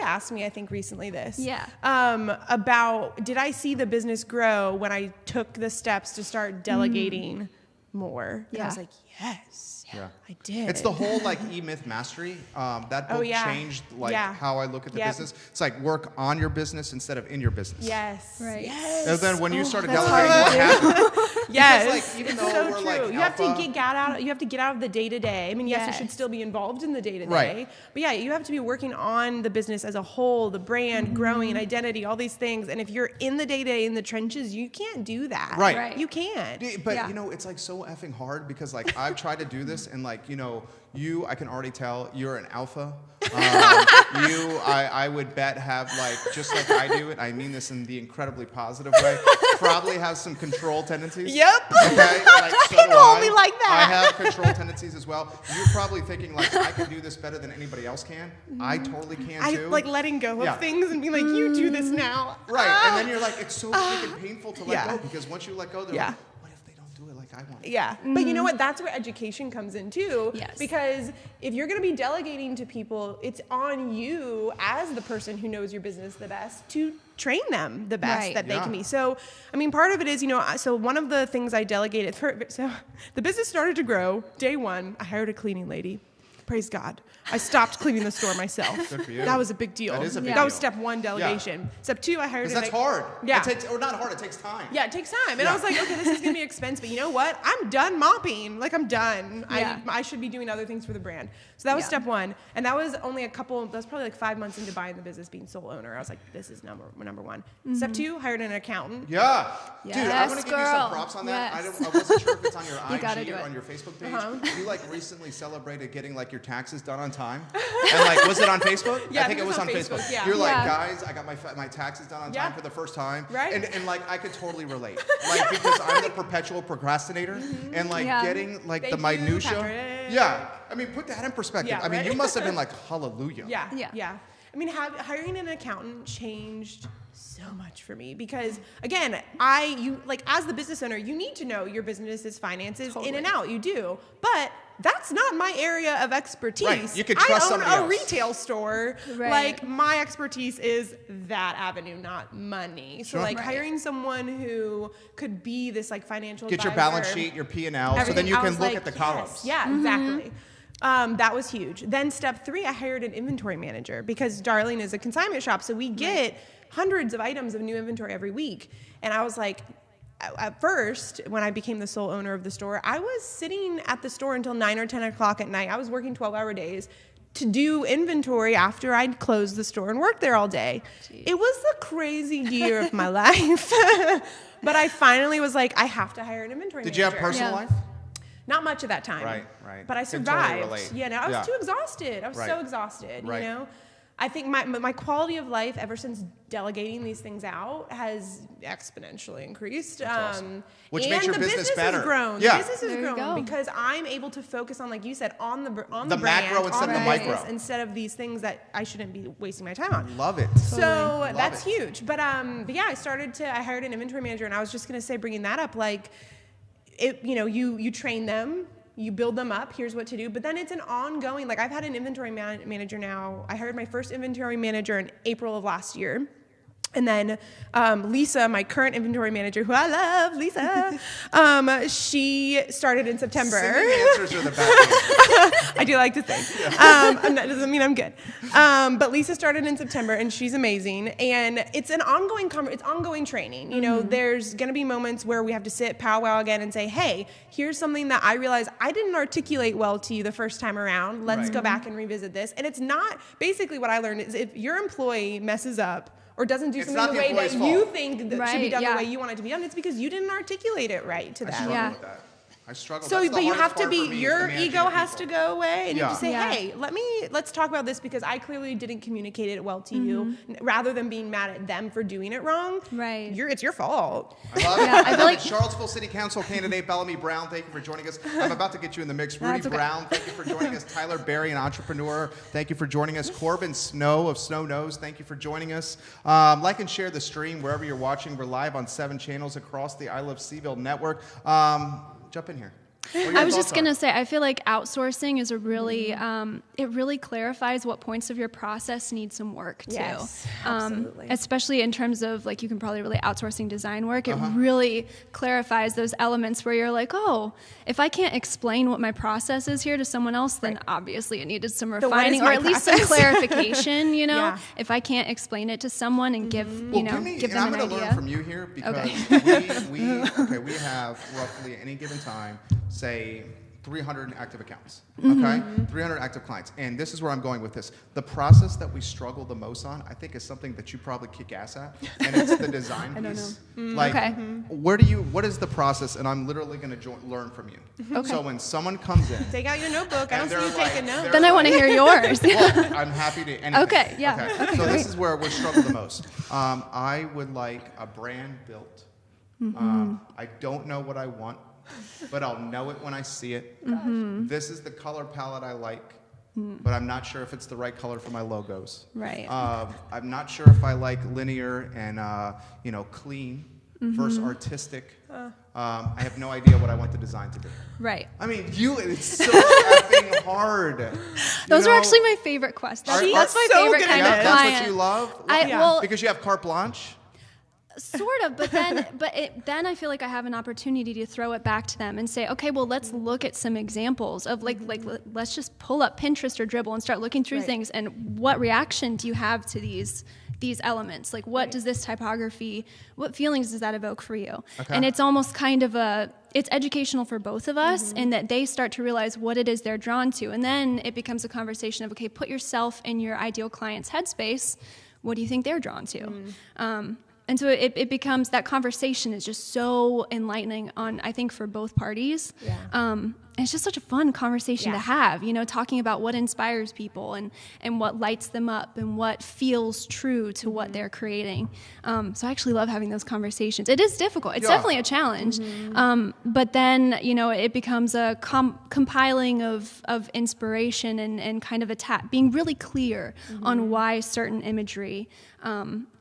asked me, I think, recently this. Yeah. About did I see the business grow when I took the steps to start delegating more? And I was like, yes. Yeah. I did. It's the whole like E-Myth Mastery. That book changed like how I look at the business. It's like work on your business instead of in your business. Yes. Right. Yes. And then when you started delegating, what happened? Yes. Because, like, even though so we're true. like you have to get out of the day to day. I mean, yes, you should still be involved in the day to day. But yeah, you have to be working on the business as a whole, the brand, growing, identity, all these things. And if you're in the day to day in the trenches, you can't do that. Right. You can't. But you know, it's like so effing hard because like I've tried to do this and like, you know, I can already tell you're an alpha. I would bet have like, just like I do it, I mean this in the incredibly positive way, probably has some control tendencies. Yep. Okay? Like, so People do I. only like that. I have control tendencies as well. You're probably thinking like, I can do this better than anybody else can. I totally can too. I like letting go of things and being like, you do this now. Right. And then you're like, it's so freaking painful to let go because once you let go, they're like, what if they don't do it like I want? Yeah. But you know what? That's where education comes in too. Yes. Because if you're going to be delegating to people, it's on you as the person who knows your business the best to train them the best that they can be. So, I mean, part of it is, you know, so one of the things I delegated so the business started to grow. Day one, I hired a cleaning lady. Praise God. I stopped cleaning the store myself. Good for you. That was a big deal. That is a big That was deal. step one, delegation. Step two, I hired Because that's hard. Yeah. It takes, or not hard, it takes time. Yeah, it takes time. And I was like, okay, this is going to be expensive, but you know what? I'm done mopping. Like, I'm done. I should be doing other things for the brand. So that was step one. And that was only that was probably like 5 months into buying the business, being sole owner. I was like, this is number one. Step two, hired an accountant. Yeah. Dude, I Yes, want to give you some props on that. I wasn't sure if it's on your IG or on your Facebook page. You like recently celebrated getting like your taxes done on time. And like, was it on Facebook? Yeah, I think it was on Facebook. Yeah. You're like, guys, I got my taxes done on time for the first time. Right. And like, I could totally relate. Like, because I'm the perpetual procrastinator and like getting like the minutia. Patrick. Yeah. I mean, put that in perspective. Yeah, I mean, right? you must have been like, hallelujah. Yeah. I mean, hiring an accountant changed so much for me because, again, as the business owner, you need to know your business's finances in and out. You do, but that's not my area of expertise. Right. You could trust somebody else. I own a retail store. Right. Like, my expertise is that avenue, not money. So, Sure. hiring someone who could be this like financial Get your advisor, balance sheet, your P&L, so everything, then you I can was look like, at the columns. Yes. Yeah, exactly. That was huge. Then step three, I hired an inventory manager because Darling is a consignment shop. So we get hundreds of items of new inventory every week. And I was like, at first, when I became the sole owner of the store, I was sitting at the store until 9 or 10 o'clock at night. I was working 12-hour days to do inventory after I'd closed the store and worked there all day. Jeez. It was the crazy year of my life. But I finally was like, I have to hire an inventory manager. Did you have personal life? Not much at that time. Right. But I survived. Totally I was too exhausted. I was so exhausted, you know? I think my quality of life ever since delegating these things out has exponentially increased. Awesome. Which makes your business better. Has grown. Yeah. The business has grown because I'm able to focus on, like you said, on the brand, macro instead of the micro, instead of these things that I shouldn't be wasting my time on. Love it. So that's huge. But yeah, I hired an inventory manager, and I was just gonna say, bringing that up, like, you train them. You build them up, here's what to do, but then it's an ongoing, like I've had an inventory manager now. I hired my first inventory manager in April of last year. And then Lisa, my current inventory manager, who I love, Lisa, she started in September. Singing answers are the best. I do like to sing. That doesn't mean I'm good. But Lisa started in September, and she's amazing. And it's an ongoing training. You know, there's going to be moments where we have to sit, powwow again, and say, hey, here's something that I realized I didn't articulate well to you the first time around. Let's go back and revisit this. And it's not, basically what I learned is if your employee messes up, or doesn't do something the way that you think that should be done the way you want it to be done, it's because you didn't articulate it right to them. I I struggle. So, That's the but you hardest have to part for be, me, is your the managing ego of has to people. go away, and you have to say, Yeah. hey, let's talk about this because I clearly didn't communicate it well to you. Rather than being mad at them for doing it wrong, Right. it's your fault. I love Yeah, it. I feel like- Charlottesville City Council candidate Bellamy Brown, thank you for joining us. I'm about to get you in the mix. Rudy That's okay. Brown, thank you for joining us. Tyler Berry, an entrepreneur, thank you for joining us. Corbin Snow of Snow Nose, thank you for joining us. Like and share the stream wherever you're watching. We're live on 7 channels across the I Love CVille network. Jump in here. I was just going to say, I feel like outsourcing is a really, it really clarifies what points of your process need some work too. Yes, absolutely. Especially in terms of, like, you can probably relate outsourcing design work. It really clarifies those elements where you're like, oh, if I can't explain what my process is here to someone else, then obviously it needed some what is refining or my at least some process? clarification, you know? Yeah. If I can't explain it to someone and give, you know, give them I'm an going to learn idea. from you here because Okay. we have roughly at any given time, say, 300 active accounts, Mm-hmm. okay? 300 active clients. And this is where I'm going with this. The process that we struggle the most on, I think, is something that you probably kick ass at, and it's the design piece. Like, Okay. what is the process? And I'm literally going to learn from you. Okay. So when someone comes in, Take out your notebook. I don't and see you they're like- taking notes. they're Then I want to hear yours. well, I'm happy to. Anything. Okay, yeah. Okay, so great. this is where we struggle the most. I would like a brand built. I don't know what I want, but I'll know it when I see it. This is the color palette I like, but I'm not sure if it's the right color for my logos. Right. I'm not sure if I like linear and clean versus artistic. I have no idea what I want the design to be. Right. I mean, it's so effing hard. Those are actually my favorite questions. Are- That's my so favorite good kind at of it. That's client. what you love? Well, Because you have carte blanche? sort of, but then I feel like I have an opportunity to throw it back to them and say, okay, well, let's look at some examples of let's just pull up Pinterest or Dribbble and start looking through things, and what reaction do you have to these elements? Like, what does this typography, what feelings does that evoke for you? Okay. And it's almost kind of it's educational for both of us in that they start to realize what it is they're drawn to. And then it becomes a conversation of, okay, put yourself in your ideal client's headspace. What do you think they're drawn to? And so it becomes, that conversation is just so enlightening I think, for both parties. Yeah. And it's just such a fun conversation to have, talking about what inspires people and what lights them up and what feels true to what they're creating. So I actually love having those conversations. It is difficult. It's definitely a challenge. But then, it becomes a compiling of inspiration and kind of being really clear on why certain imagery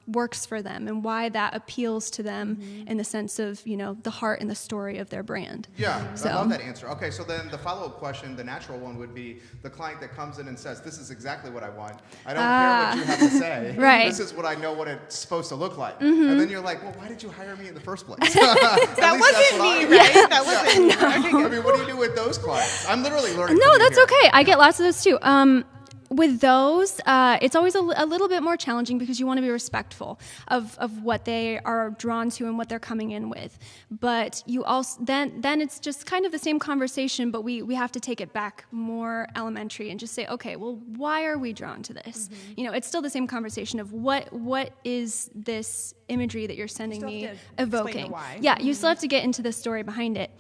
works for them and why that appeals to them in the sense of, the heart and the story of their brand. Yeah, So- I love that answer. Okay, so then the follow-up question, the natural one would be the client that comes in and says, this is exactly what I want. I don't care what you have to say. Right. This is what I know what it's supposed to look like. And then you're like, well, why did you hire me in the first place? That wasn't me, right? That wasn't me. I mean, what do you do with those clients? I'm literally learning. No, from you that's here. okay. I get lots of those too. With those, it's always a little bit more challenging because you want to be respectful of what they are drawn to and what they're coming in with. But you also then it's just kind of the same conversation, but we have to take it back more elementary and just say, okay, well, why are we drawn to this? It's still the same conversation of what is this imagery that you're sending me have to explain the evoking? why. Yeah, you still have to get into the story behind it.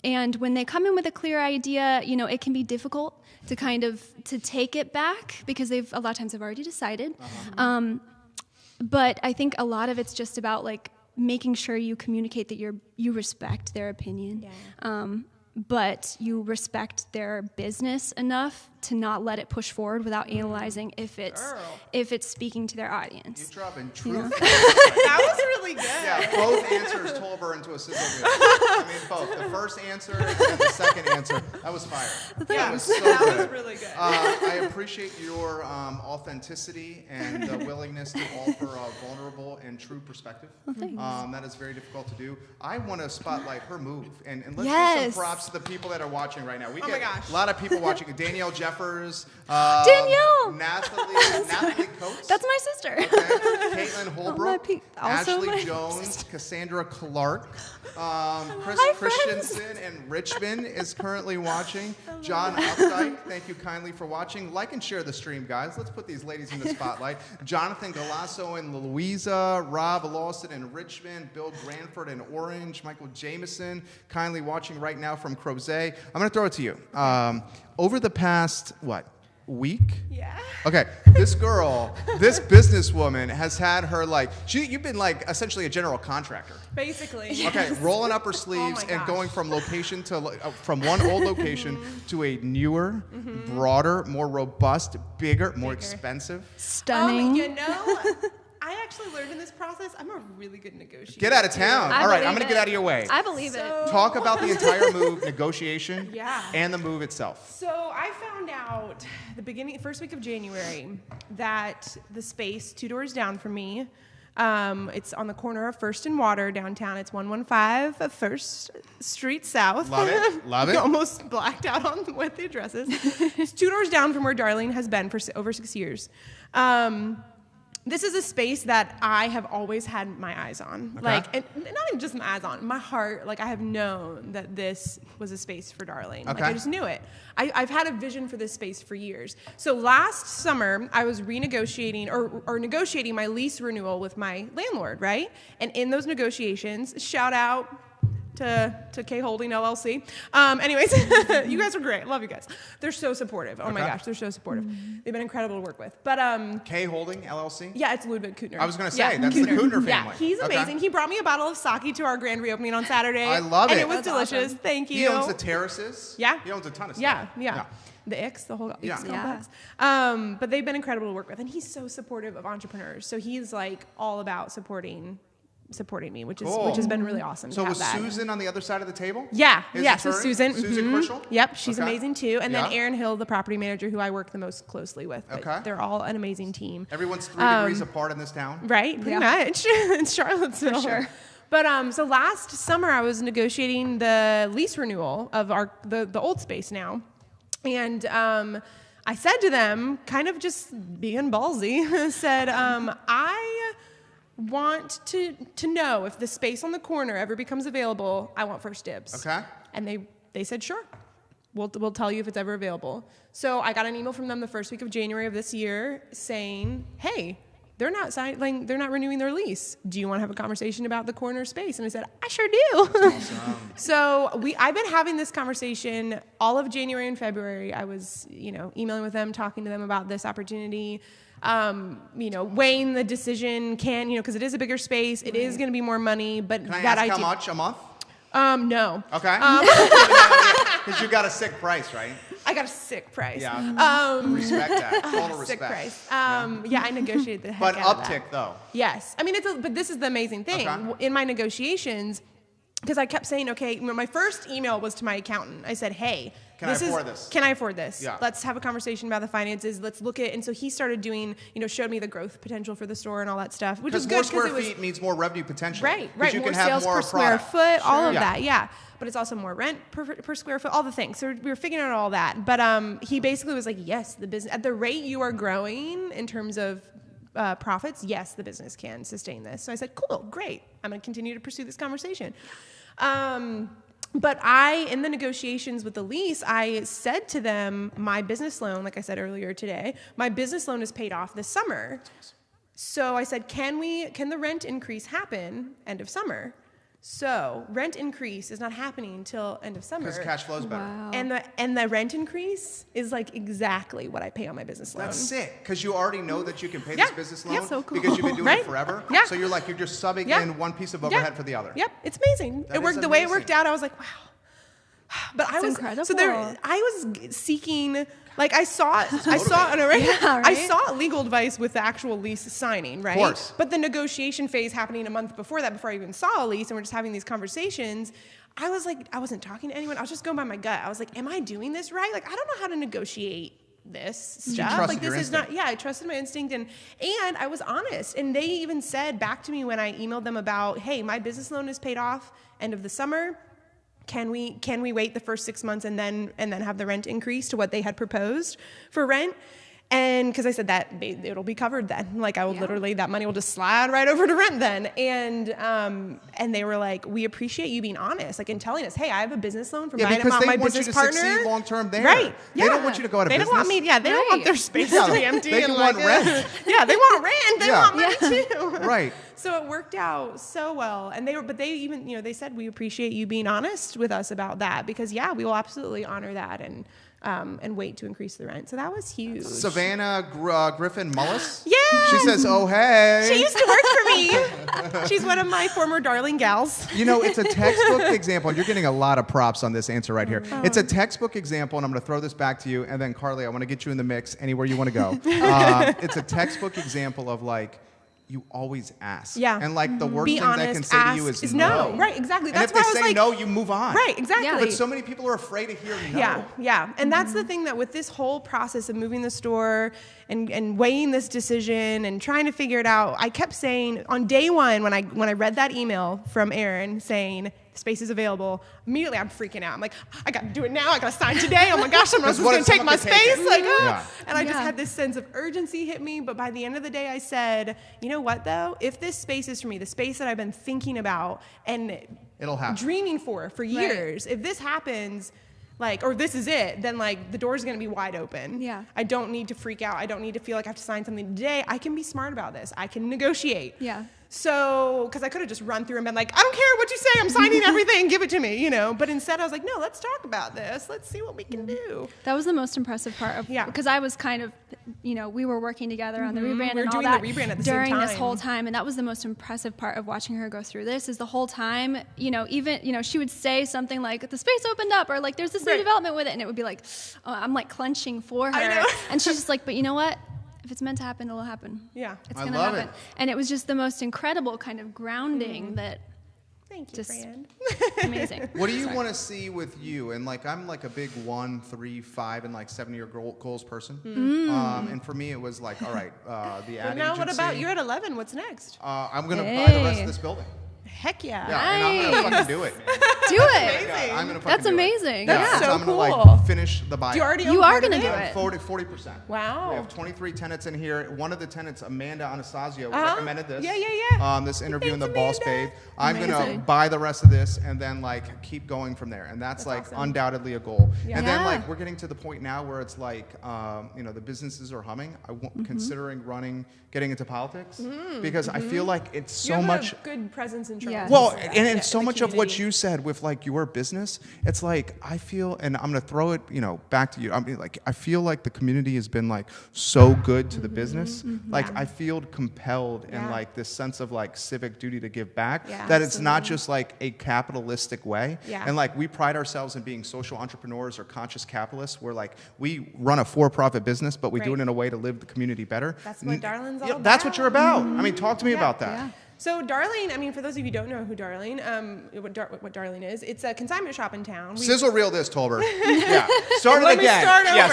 And when they come in with a clear idea, it can be difficult to kind of to take it back because a lot of times they've already decided. But I think a lot of it's just about making sure you communicate that you respect their opinion, but you respect their business enough to not let it push forward without analyzing if it's speaking to their audience. You're dropping truth. That was really good. Yeah, both answers told her into a sizzle reel. I mean, both. The first answer and the second answer. That was fire. That was so That good. was really good. I appreciate your authenticity and the willingness to offer a vulnerable and true perspective. Thanks. That is very difficult to do. I want to spotlight her move, and let's give Yes. some props to the people that are watching right now. We my get gosh. a lot of people watching. Danielle Jeffers. Danielle! Natalie Coates. That's my sister. Okay. Caitlin Holbrook. also my Ashley Jones. Cassandra Clark. Chris Hi, Christensen in Richmond is currently watching. John Updike, thank you kindly for watching. Like and share the stream, guys. Let's put these ladies in the spotlight. Jonathan Galasso in Louisa. Rob Lawson in Richmond. Bill Granford in Orange. Michael Jameson kindly watching right now from Crozet. I'm going to throw it to you. Over the past, week? Yeah. Okay, this girl, this businesswoman has had her you've been essentially a general contractor. Basically. Okay, rolling up her sleeves and gosh. going from location to from one old location to a newer, broader, more robust, bigger, more expensive. Stunning. You know, I actually learned in this process, I'm a really good negotiator. Get out of town. I All right, I'm believe going to get it. out of your way. I believe it. Talk about the entire move, negotiation, Yeah. and the move itself. So I found out first week of January, that the space 2 doors down from me, it's on the corner of First and Water downtown. It's 115 First Street South. Love it. Love it. Almost blacked out on what the address is. It's 2 doors down from where Darlene has been for over 6 years. This is a space that I have always had my eyes on. Okay. And not even just my eyes on, my heart, I have known that this was a space for Darlene. Okay. I just knew it. I've had a vision for this space for years. So last summer, I was renegotiating or negotiating my lease renewal with my landlord, right? And in those negotiations, shout out to K Holding LLC. Anyways, you guys are great. Love you guys. They're so supportive. Oh my gosh, they're so supportive. They've been incredible to work with. But K Holding LLC? yeah, it's Ludwig Kutner. I was going to say, that's the Kutner family. Yeah, he's Okay. amazing. He brought me a bottle of sake to our grand reopening on Saturday. I love and it. it was That's delicious. awesome. Thank you. He owns the terraces. Yeah. He owns a ton of Yeah, stuff. yeah. The X, the whole Yeah. X complex. But they've been incredible to work with, and he's so supportive of entrepreneurs. So he's all about supporting me, which has been really awesome. So to have was that. Susan on the other side of the table? Yeah, His yeah. So attorney? Susan, Susan Crucial? Yep, she's Okay. amazing too. And then Yeah. Erin Hill, the property manager, who I work the most closely with. But Okay. they're all an amazing team. Everyone's 3 degrees apart in this town. Right, pretty much. It's Charlottesville. For sure. But so last summer I was negotiating the lease renewal of the old space now, and I said to them, kind of just being ballsy, said I want to know if the space on the corner ever becomes available. I want first dibs. Okay. And they said sure. We'll tell you if it's ever available. So I got an email from them the first week of January of this year saying, hey, they're not they're not renewing their lease. Do you want to have a conversation about the corner space? And I said, I sure do. Awesome. So I've been having this conversation all of January and February. I was, emailing with them, talking to them about this opportunity. Weighing the decision because it is a bigger space. It is going to be more money, but Can I that ask idea. how much a month? No. Okay. Because you got a sick price, right? I got a sick price. Yeah. Respect that. Total Sick respect. price. I negotiated the heck But out of that. uptick, though. Yes. I mean, but this is the amazing thing. Okay. In my negotiations, because I kept saying, okay, my first email was to my accountant. I said, hey, Can I afford this? Can I afford this? Yeah. Let's have a conversation about the finances. Let's look at, and so he started doing, showed me the growth potential for the store and all that stuff, which is good. Because more square it was, feet means more revenue potential. Right. You More can have sales more per square product. foot, all of Yeah. that, yeah. But it's also more rent per square foot, all the things. So we were figuring out all that. But he basically was like, yes, the business, at the rate you are growing in terms of profits, yes, the business can sustain this. So I said, cool, great. I'm going to continue to pursue this conversation. But in the negotiations with the lease, I said to them, my business loan, like I said earlier today, my business loan is paid off this summer. So I said, can the rent increase happen end of summer? So rent increase is not happening until end of summer. Because cash flow is better. Wow. And the rent increase is exactly what I pay on my business loan. That's sick, because you already know that you can pay Yeah. this business loan Yeah. So cool. because you've been doing Right? it forever. Yeah. So you're just subbing Yeah. in one piece of overhead for the other. Yep, it's amazing. That It worked is the way it amazing. worked out. I was like, wow. But I was incredible. so there. I was seeking. I saw an Yeah, I right? saw legal advice with the actual lease signing, right? Of course. But the negotiation phase happening a month before that, before I even saw a lease, and we're just having these conversations. I was like, I wasn't talking to anyone. I was just going by my gut. I was like, am I doing this right? I don't know how to negotiate this stuff. trusted This your is not. instinct. Yeah, I trusted my instinct, and I was honest. And they even said back to me when I emailed them about, hey, my business loan is paid off end of the summer. can we wait the first 6 months and then have the rent increase to what they had proposed for rent? And because I said that it'll be covered then, like I will literally, that money will just slide right over to rent then. And they were like, we appreciate you being honest, like in telling us, hey, I have a business loan from buying out my business partner. They want you to succeed long term there. Right. Yeah. They don't want you to go out of business. They don't want me. Yeah. They don't want their space to be empty. They want rent. Yeah. They want rent. They want money too. Right. So it worked out so well. And they even, they said, we appreciate you being honest with us about that because we will absolutely honor that and wait to increase the rent. So that was huge. Savannah Griffin Mullis? Yeah. She says, oh, hey. She used to work for me. She's one of my former darling gals. It's a textbook example. You're getting a lot of props on this answer right here. It's a textbook example, and I'm going to throw this back to you. And then, Carly, I want to get you in the mix anywhere you want to go. It's a textbook example of, like, you always ask. Yeah. And like the worst thing they can say to you is no. Right, exactly. That's and if they say no, you move on. Right, exactly. Yeah. But so many people are afraid to hear no. Yeah, yeah. And that's the thing that with this whole process of moving the store and weighing this decision and trying to figure it out, I kept saying on day one when I read that email from Aaron saying space is available, immediately I'm freaking out. I'm like, I got to do it now. I got to sign today. Oh my gosh, someone's going to take my space. And I just had this sense of urgency hit me. But by the end of the day, I said, you know what though? If this space is for me, the space that I've been thinking about and it'll happen. Dreaming for years, if this happens, or this is it, then the door's going to be wide open. Yeah. I don't need to freak out. I don't need to feel like I have to sign something today. I can be smart about this. I can negotiate. Yeah. So, because I could have just run through and been like, I don't care what you say, I'm signing everything, give it to me, But instead I was like, no, let's talk about this. Let's see what we can do. That was the most impressive part of, because I was kind of, we were working together on the rebrand we were and all doing that the rebrand at the during same time. this whole time. And that was the most impressive part of watching her go through this is the whole time, even, she would say something like, the space opened up or there's this new development with it. And it would be like, oh, I'm clenching for her. I know. And she's just like, but you know what? If it's meant to happen, it'll happen. Yeah. It's going to happen. And it was just the most incredible kind of grounding that. Thank you, just Fran. Amazing. What do you want to see with you? And I'm a big 1, 3, 5, and 7-year goals person. And for me, it was all right, the ad agency. Now what about, you're at 11, what's next? I'm going to buy the rest of this building. Heck yeah. Yeah, and I'm going to fucking do it, man. Do it. Yeah, I'm gonna That's amazing. That's so I'm cool. gonna finish the buyout. You are going to do it. 40%. Wow. We have 23 tenants in here. One of the tenants, Amanda Anastasio, recommended this. Yeah. This interview in the Boss Babe. I'm Amazing. going to buy the rest of this and then keep going from there. And that's awesome. Undoubtedly a goal. Yeah. And then we're getting to the point now where it's the businesses are humming. I'm considering getting into politics because I feel like it's so much. You have a good presence in Charlottesville. Well, and so much of what you said with your business, it's I feel, and I'm going to throw it, back to you. I mean, I feel like the community has been so good to the business. I feel compelled and this sense of civic duty to give back. Yeah, that it's not just a capitalistic way. Yeah. And we pride ourselves in being social entrepreneurs or conscious capitalists where we run a for-profit business, but we do it in a way to live the community better. That's what Darling's all about. That's what you're about. I mean, talk to me about that. Yeah. So Darling, I mean, for those of you who don't know who Darling, what Darling is, it's a consignment shop in town. Sizzle reel this, Tolbert. Yeah, start it again.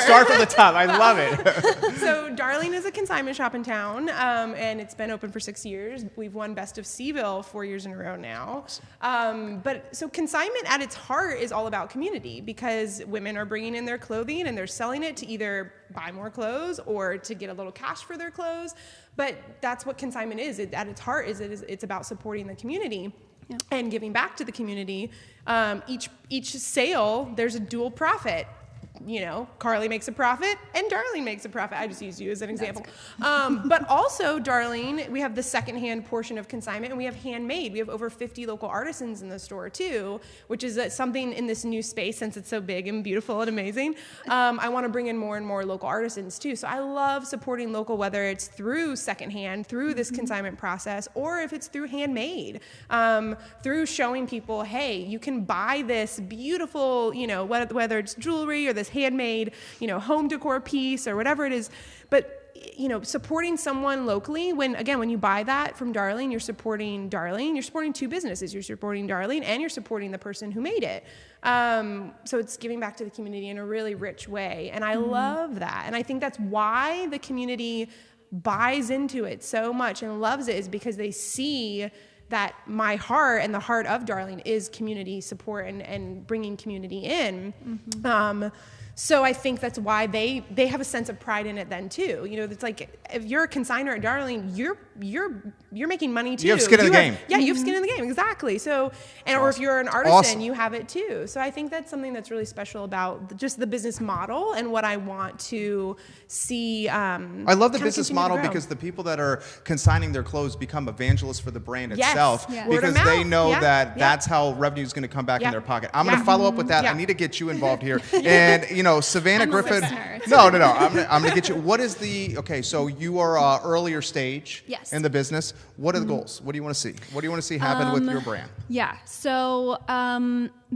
Start from the top. I love it. So Darling is a consignment shop in town, and it's been open for 6 years. We've won Best of CVille 4 years in a row now. But so consignment at its heart is all about community because women are bringing in their clothing and they're selling it to either buy more clothes or to get a little cash for their clothes. But that's what consignment is. At its heart, it's about supporting the community and giving back to the community. Each sale, there's a dual profit. Carly makes a profit and Darling makes a profit. I just used you as an example. But also, Darling, we have the secondhand portion of consignment and we have handmade. We have over 50 local artisans in the store too, which is something in this new space since it's so big and beautiful and amazing. I want to bring in more and more local artisans too. So I love supporting local, whether it's through secondhand, through this consignment process, or if it's through handmade, through showing people, hey, you can buy this beautiful, whether it's jewelry or this handmade, home decor piece or whatever it is. But, supporting someone locally, when you buy that from Darling, you're supporting Darling, you're supporting two businesses. You're supporting Darling and you're supporting the person who made it. So it's giving back to the community in a really rich way. And I love that. And I think that's why the community buys into it so much and loves it is because they see that my heart and the heart of Darling is community support and bringing community in. So I think that's why they have a sense of pride in it then too. You know, it's like if you're a consignor at Darling, you're making money too. You have skin in the game. Yeah, you have skin in the game, exactly. So, and or if you're an artisan, awesome. you have it too. So I think that's something that's really special about just the business model and what I want to see. I love the kind of business continue to model grow. because the people that are consigning their clothes become evangelists for the brand Yes. itself Yeah. Word of because they mouth. know Yeah. that Yeah. that's how revenue is going to come back in Yeah. their pocket. I'm Yeah. going to follow up with that. Yeah. I need to get you involved here. And, you know, Savannah I'm a Griffin. listener. No. I'm going to get you. What is okay, so you are earlier stage Yes. in the business. What are the goals? What do you want to see? What do you want to see happen with your brand? Yeah. So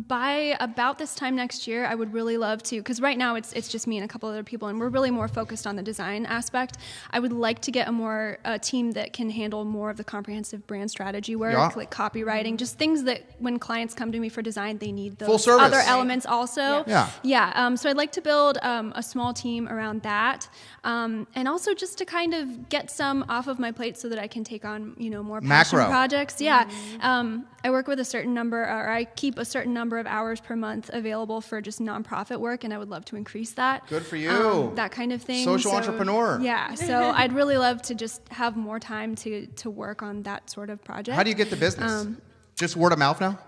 by about this time next year, I would really love to, because right now it's just me and a couple other people, and we're really more focused on the design aspect. I would like to get a team that can handle more of the comprehensive brand strategy work, Yeah. like copywriting, just things that when clients come to me for design, they need Full those service. other elements also. Yeah. Yeah. So I'd like to build a small team around that, and also just to kind of get some off of my plate so that I can take on more passion Macro. projects. Yeah. I work with a certain number, or I keep a certain number of hours per month available for just nonprofit work, and I would love to increase that. Good for you. That kind of thing. Social entrepreneur. Yeah. So I'd really love to just have more time to work on that sort of project. How do you get the business? Just word of mouth now?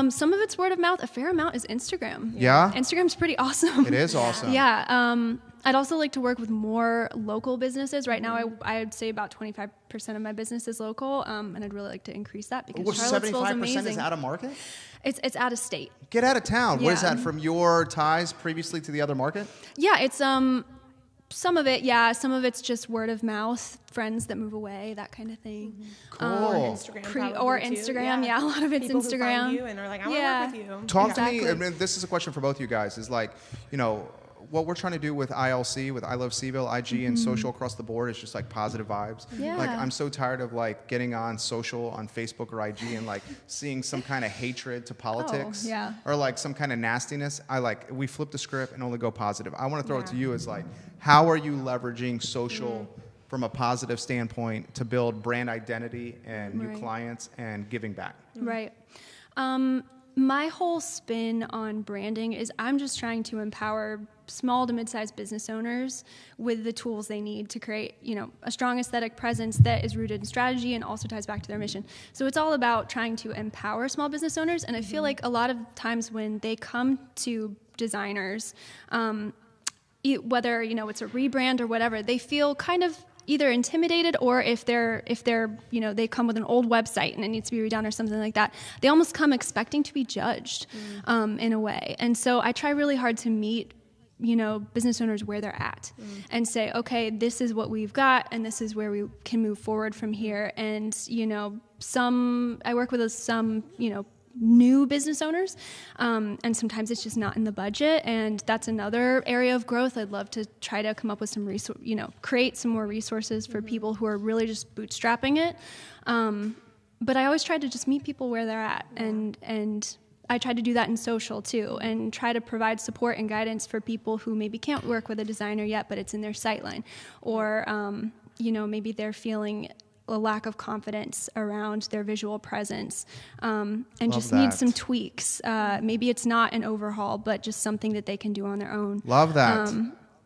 Some of it's word of mouth. A fair amount is Instagram. Yeah? Instagram's pretty awesome. It is awesome. Yeah. I'd also like to work with more local businesses. Right now, I'd say about 25% of my business is local, and I'd really like to increase that because Charlottesville's 75% amazing. is out of market? It's out of state. Get out of town. What is Yeah. that, from your ties previously to the other market? Yeah, it's some of it. Yeah, some of it's just word of mouth, friends that move away, that kind of thing. Cool. Instagram Or probably, too. Instagram. Yeah, a lot of it's People who Instagram. find you and are like, I want Yeah. to work with you. Talk Exactly. to me, I mean, this is a question for both you guys, is like, what we're trying to do with ILC, with I Love CVille, IG, and social across the board is just like positive vibes. Yeah. Like, I'm so tired of like getting on social, on Facebook or IG, and like seeing some kind of hatred to politics, yeah. or like some kind of nastiness. We flip the script and only go positive. I want to throw it to you as like, how are you leveraging social from a positive standpoint to build brand identity and new Right. clients and giving back? Right. My whole spin on branding is I'm just trying to empower small to mid-sized business owners with the tools they need to create, a strong aesthetic presence that is rooted in strategy and also ties back to their mission. So it's all about trying to empower small business owners. And I feel like a lot of times when they come to designers, whether, it's a rebrand or whatever, they feel kind of either intimidated, or if they're they come with an old website and it needs to be redone or something like that, they almost come expecting to be judged in a way. And so I try really hard to meet business owners where they're at and say, okay, this is what we've got and this is where we can move forward from here. And I work with some new business owners, and sometimes it's just not in the budget, and that's another area of growth. I'd love to try to come up with some create some more resources for people who are really just bootstrapping it. But I always try to just meet people where they're at, and I try to do that in social too, and try to provide support and guidance for people who maybe can't work with a designer yet, but it's in their sightline, or maybe they're feeling a lack of confidence around their visual presence, and Love just that. need some tweaks. Maybe it's not an overhaul, but just something that they can do on their own. Love that.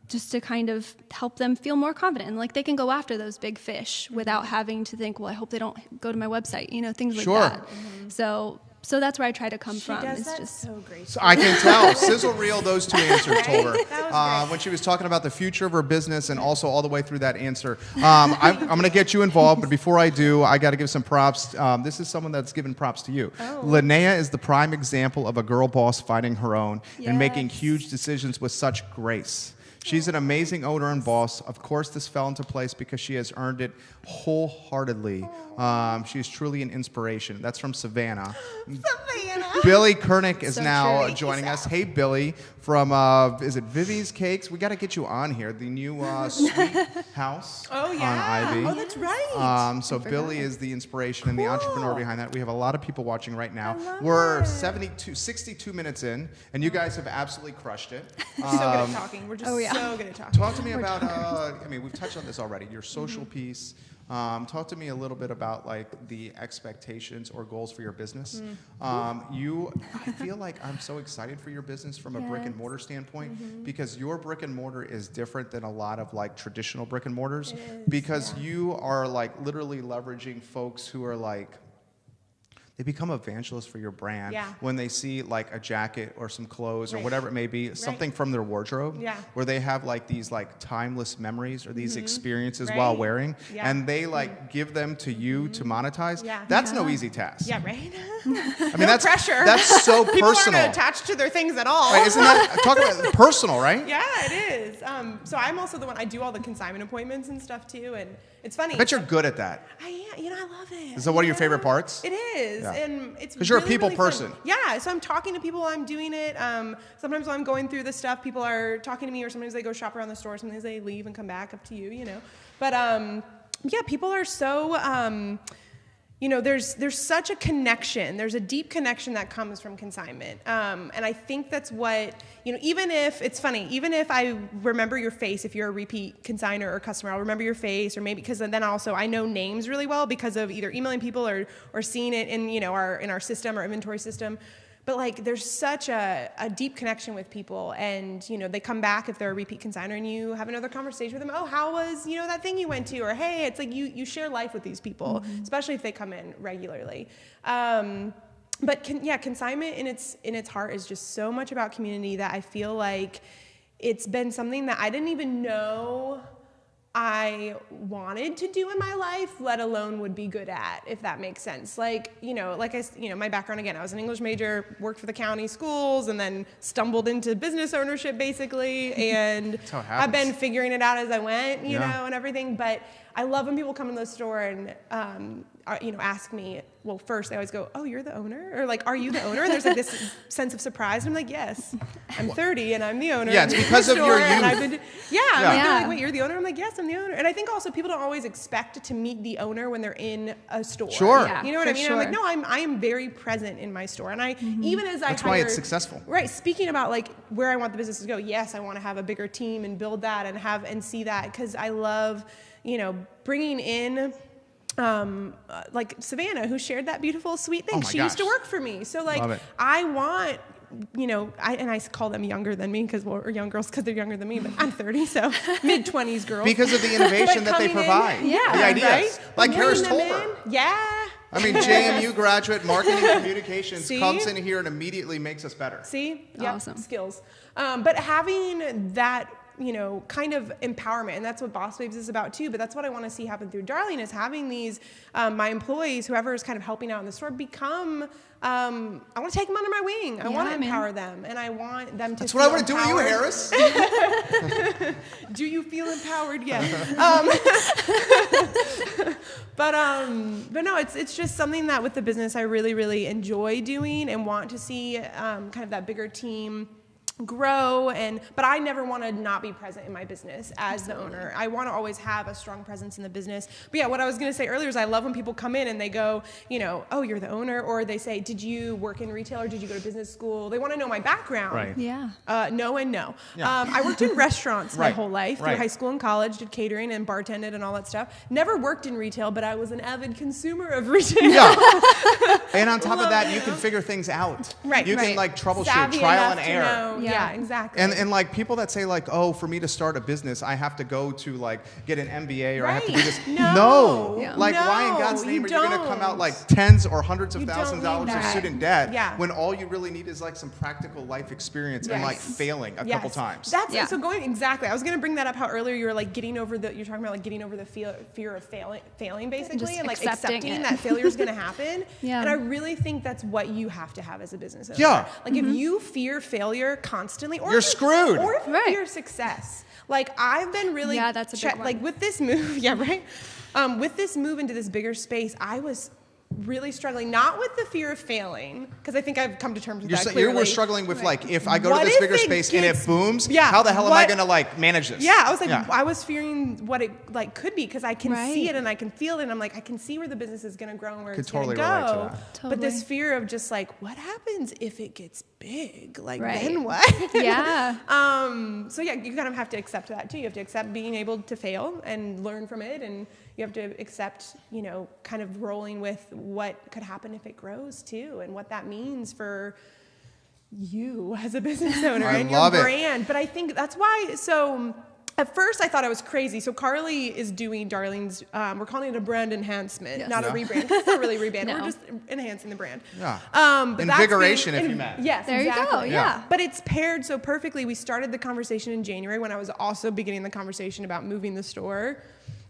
Just to kind of help them feel more confident, and like they can go after those big fish without having to think, well, I hope they don't go to my website, things like Sure. that. So that's where I try to come She from. does It's that just so great. So I can tell. Sizzle reel, those two answers told her. That was great. When she was talking about the future of her business and also all the way through that answer. I'm going to get you involved, but before I do, I got to give some props. This is someone that's given props to you. Oh. Linnea is the prime example of a girl boss finding her own and making Yes. huge decisions with such grace. She's an amazing owner and boss. Of course, this fell into place because she has earned it wholeheartedly. She is truly an inspiration. That's from Savannah. Savannah. Billy Kernick is So now true. joining us. Hey, Billy, from, is it Vivi's Cakes? We got to get you on here. The new sweet house Oh, yeah. on Ivy. Oh, that's right. So Billy is the inspiration and the entrepreneur behind that. We have a lot of people watching right now. love We're it. 62 minutes in, and you guys have absolutely crushed it. so good at talking. We're just oh, yeah. so good at talking. Talk to me about, we've touched on this already, your social piece. Talk to me a little bit about like the expectations or goals for your business. I feel like I'm so excited for your business from a brick and mortar standpoint because your brick and mortar is different than a lot of like traditional brick and mortars because you are like literally leveraging folks who are like, they become evangelists for your brand when they see like a jacket or some clothes or whatever it may be, something from their wardrobe where they have like these like timeless memories or these experiences while wearing and they like give them to you to monetize. That's no easy task. Yeah, right? I mean, no that's pressure. That's so People personal. aren't attached to their things at all. Right, isn't that, talk about personal, right? Yeah, it is. So I'm also the one, I do all the consignment appointments and stuff too, and it's funny. I bet you're good at that. I love it. Is that one of your favorite parts? It is, and it's because you're really, a people really person. Fun. Yeah, so I'm talking to people while I'm doing it. Sometimes while I'm going through the stuff, people are talking to me, or sometimes they go shop around the store. Sometimes they leave and come back. Up to you, you know. But yeah, people are so. There's such a connection. There's a deep connection that comes from consignment. And I think that's what, even if, it's funny, even if I remember your face, if you're a repeat consignor or customer, I'll remember your face, or maybe, because then also I know names really well because of either emailing people or seeing it in, our system, our inventory system. But like, there's such a deep connection with people, and they come back if they're a repeat consignor, and you have another conversation with them. Oh, how was that thing you went to? Or hey, it's like you share life with these people, especially if they come in regularly. But consignment in its heart is just so much about community that I feel like it's been something that I didn't even know I wanted to do in my life, let alone would be good at, if that makes sense. Like, my background, again, I was an English major, worked for the county schools, and then stumbled into business ownership, basically, and I've been figuring it out as I went, you know, and everything. But I love when people come in the store and, ask me, well, first they always go, oh, you're the owner? Or like, are you the owner? And there's like this sense of surprise. And I'm like, yes, I'm 30 and I'm the owner. Yeah, it's because of your youth. They're like, wait, you're the owner? I'm like, yes, I'm the owner. And I think also people don't always expect to meet the owner when they're in a store. Sure. Yeah, you know what I mean? Sure. I'm like, no, I am very present in my store. And even as That's why it's successful. Right. Speaking about like where I want the business to go, yes, I want to have a bigger team and build that and see that, because I love, bringing in like Savannah, who shared that beautiful, sweet thing. She used to work for me. So like, I want, I call them younger than me or young girls because they're younger than me, but I'm 30, so mid-20s girls. Because of the innovation that they provide. The ideas. Right? Like Harris Tolbert. Yeah. I mean, JMU graduate, marketing communications, comes in here and immediately makes us better. See? Yeah, awesome. Skills. But having that, kind of empowerment, and that's what Boss Babes is about too, but that's what I want to see happen through Darling, is having these, my employees, whoever is kind of helping out in the store, become, I want to take them under my wing. I want to empower them, and I want them to feel empowered. That's what I want to do with you, Harris. Do you feel empowered? Yes. But no, it's just something that with the business I really, really enjoy doing and want to see kind of that bigger team grow, but I never want to not be present in my business as the owner. I want to always have a strong presence in the business. But yeah, what I was going to say earlier is I love when people come in and they go, oh, you're the owner, or they say, did you work in retail or did you go to business school? They want to know my background. Right. Yeah. No and no. Yeah. I worked in restaurants my whole life, through high school and college, did catering and bartended and all that stuff. Never worked in retail, but I was an avid consumer of retail. Yeah. And on top of that, you can figure things out. Right. You can like troubleshoot, Savvy trial and enough to error. know. Yeah, exactly. And like people that say like, oh, for me to start a business, I have to go to like get an MBA or I have to do this. No. Yeah. Like why in God's name are you going to come out like tens or hundreds of thousands of dollars of student debt when all you really need is like some practical life experience and like failing a couple times. So going exactly. I was going to bring that up. How earlier you were like getting over the fear of failing basically, and like accepting that failure is going to happen. And I really think that's what you have to have as a business owner. Yeah. Like if you fear failure constantly, or you're screwed. Or if you fear success. Like I've been really that's a big one. Like with this move, with this move into this bigger space, I was really struggling, not with the fear of failing, because I think I've come to terms with that clearly. You were struggling with like, if I go to this bigger space and it booms, how the hell am I going to like manage this? Yeah, I was like, I was fearing what it like could be, because I can see it and I can feel it, and I'm like, I can see where the business is going to grow and where it's going to go. But this fear of just like, what happens if it gets big? Like then what? Yeah. So yeah, you kind of have to accept that too. You have to accept being able to fail and learn from it, and you have to accept, you know, kind of rolling with what could happen if it grows too, and what that means for you as a business owner and your brand. But I think that's why, so at first I thought I was crazy. So Carly is doing Darling's, we're calling it a brand enhancement, not a rebrand. It's not really a rebrand. We're just enhancing the brand. Yeah. But Invigoration, if you meant. Yes, there you go. Yeah. But it's paired so perfectly. We started the conversation in January when I was also beginning the conversation about moving the store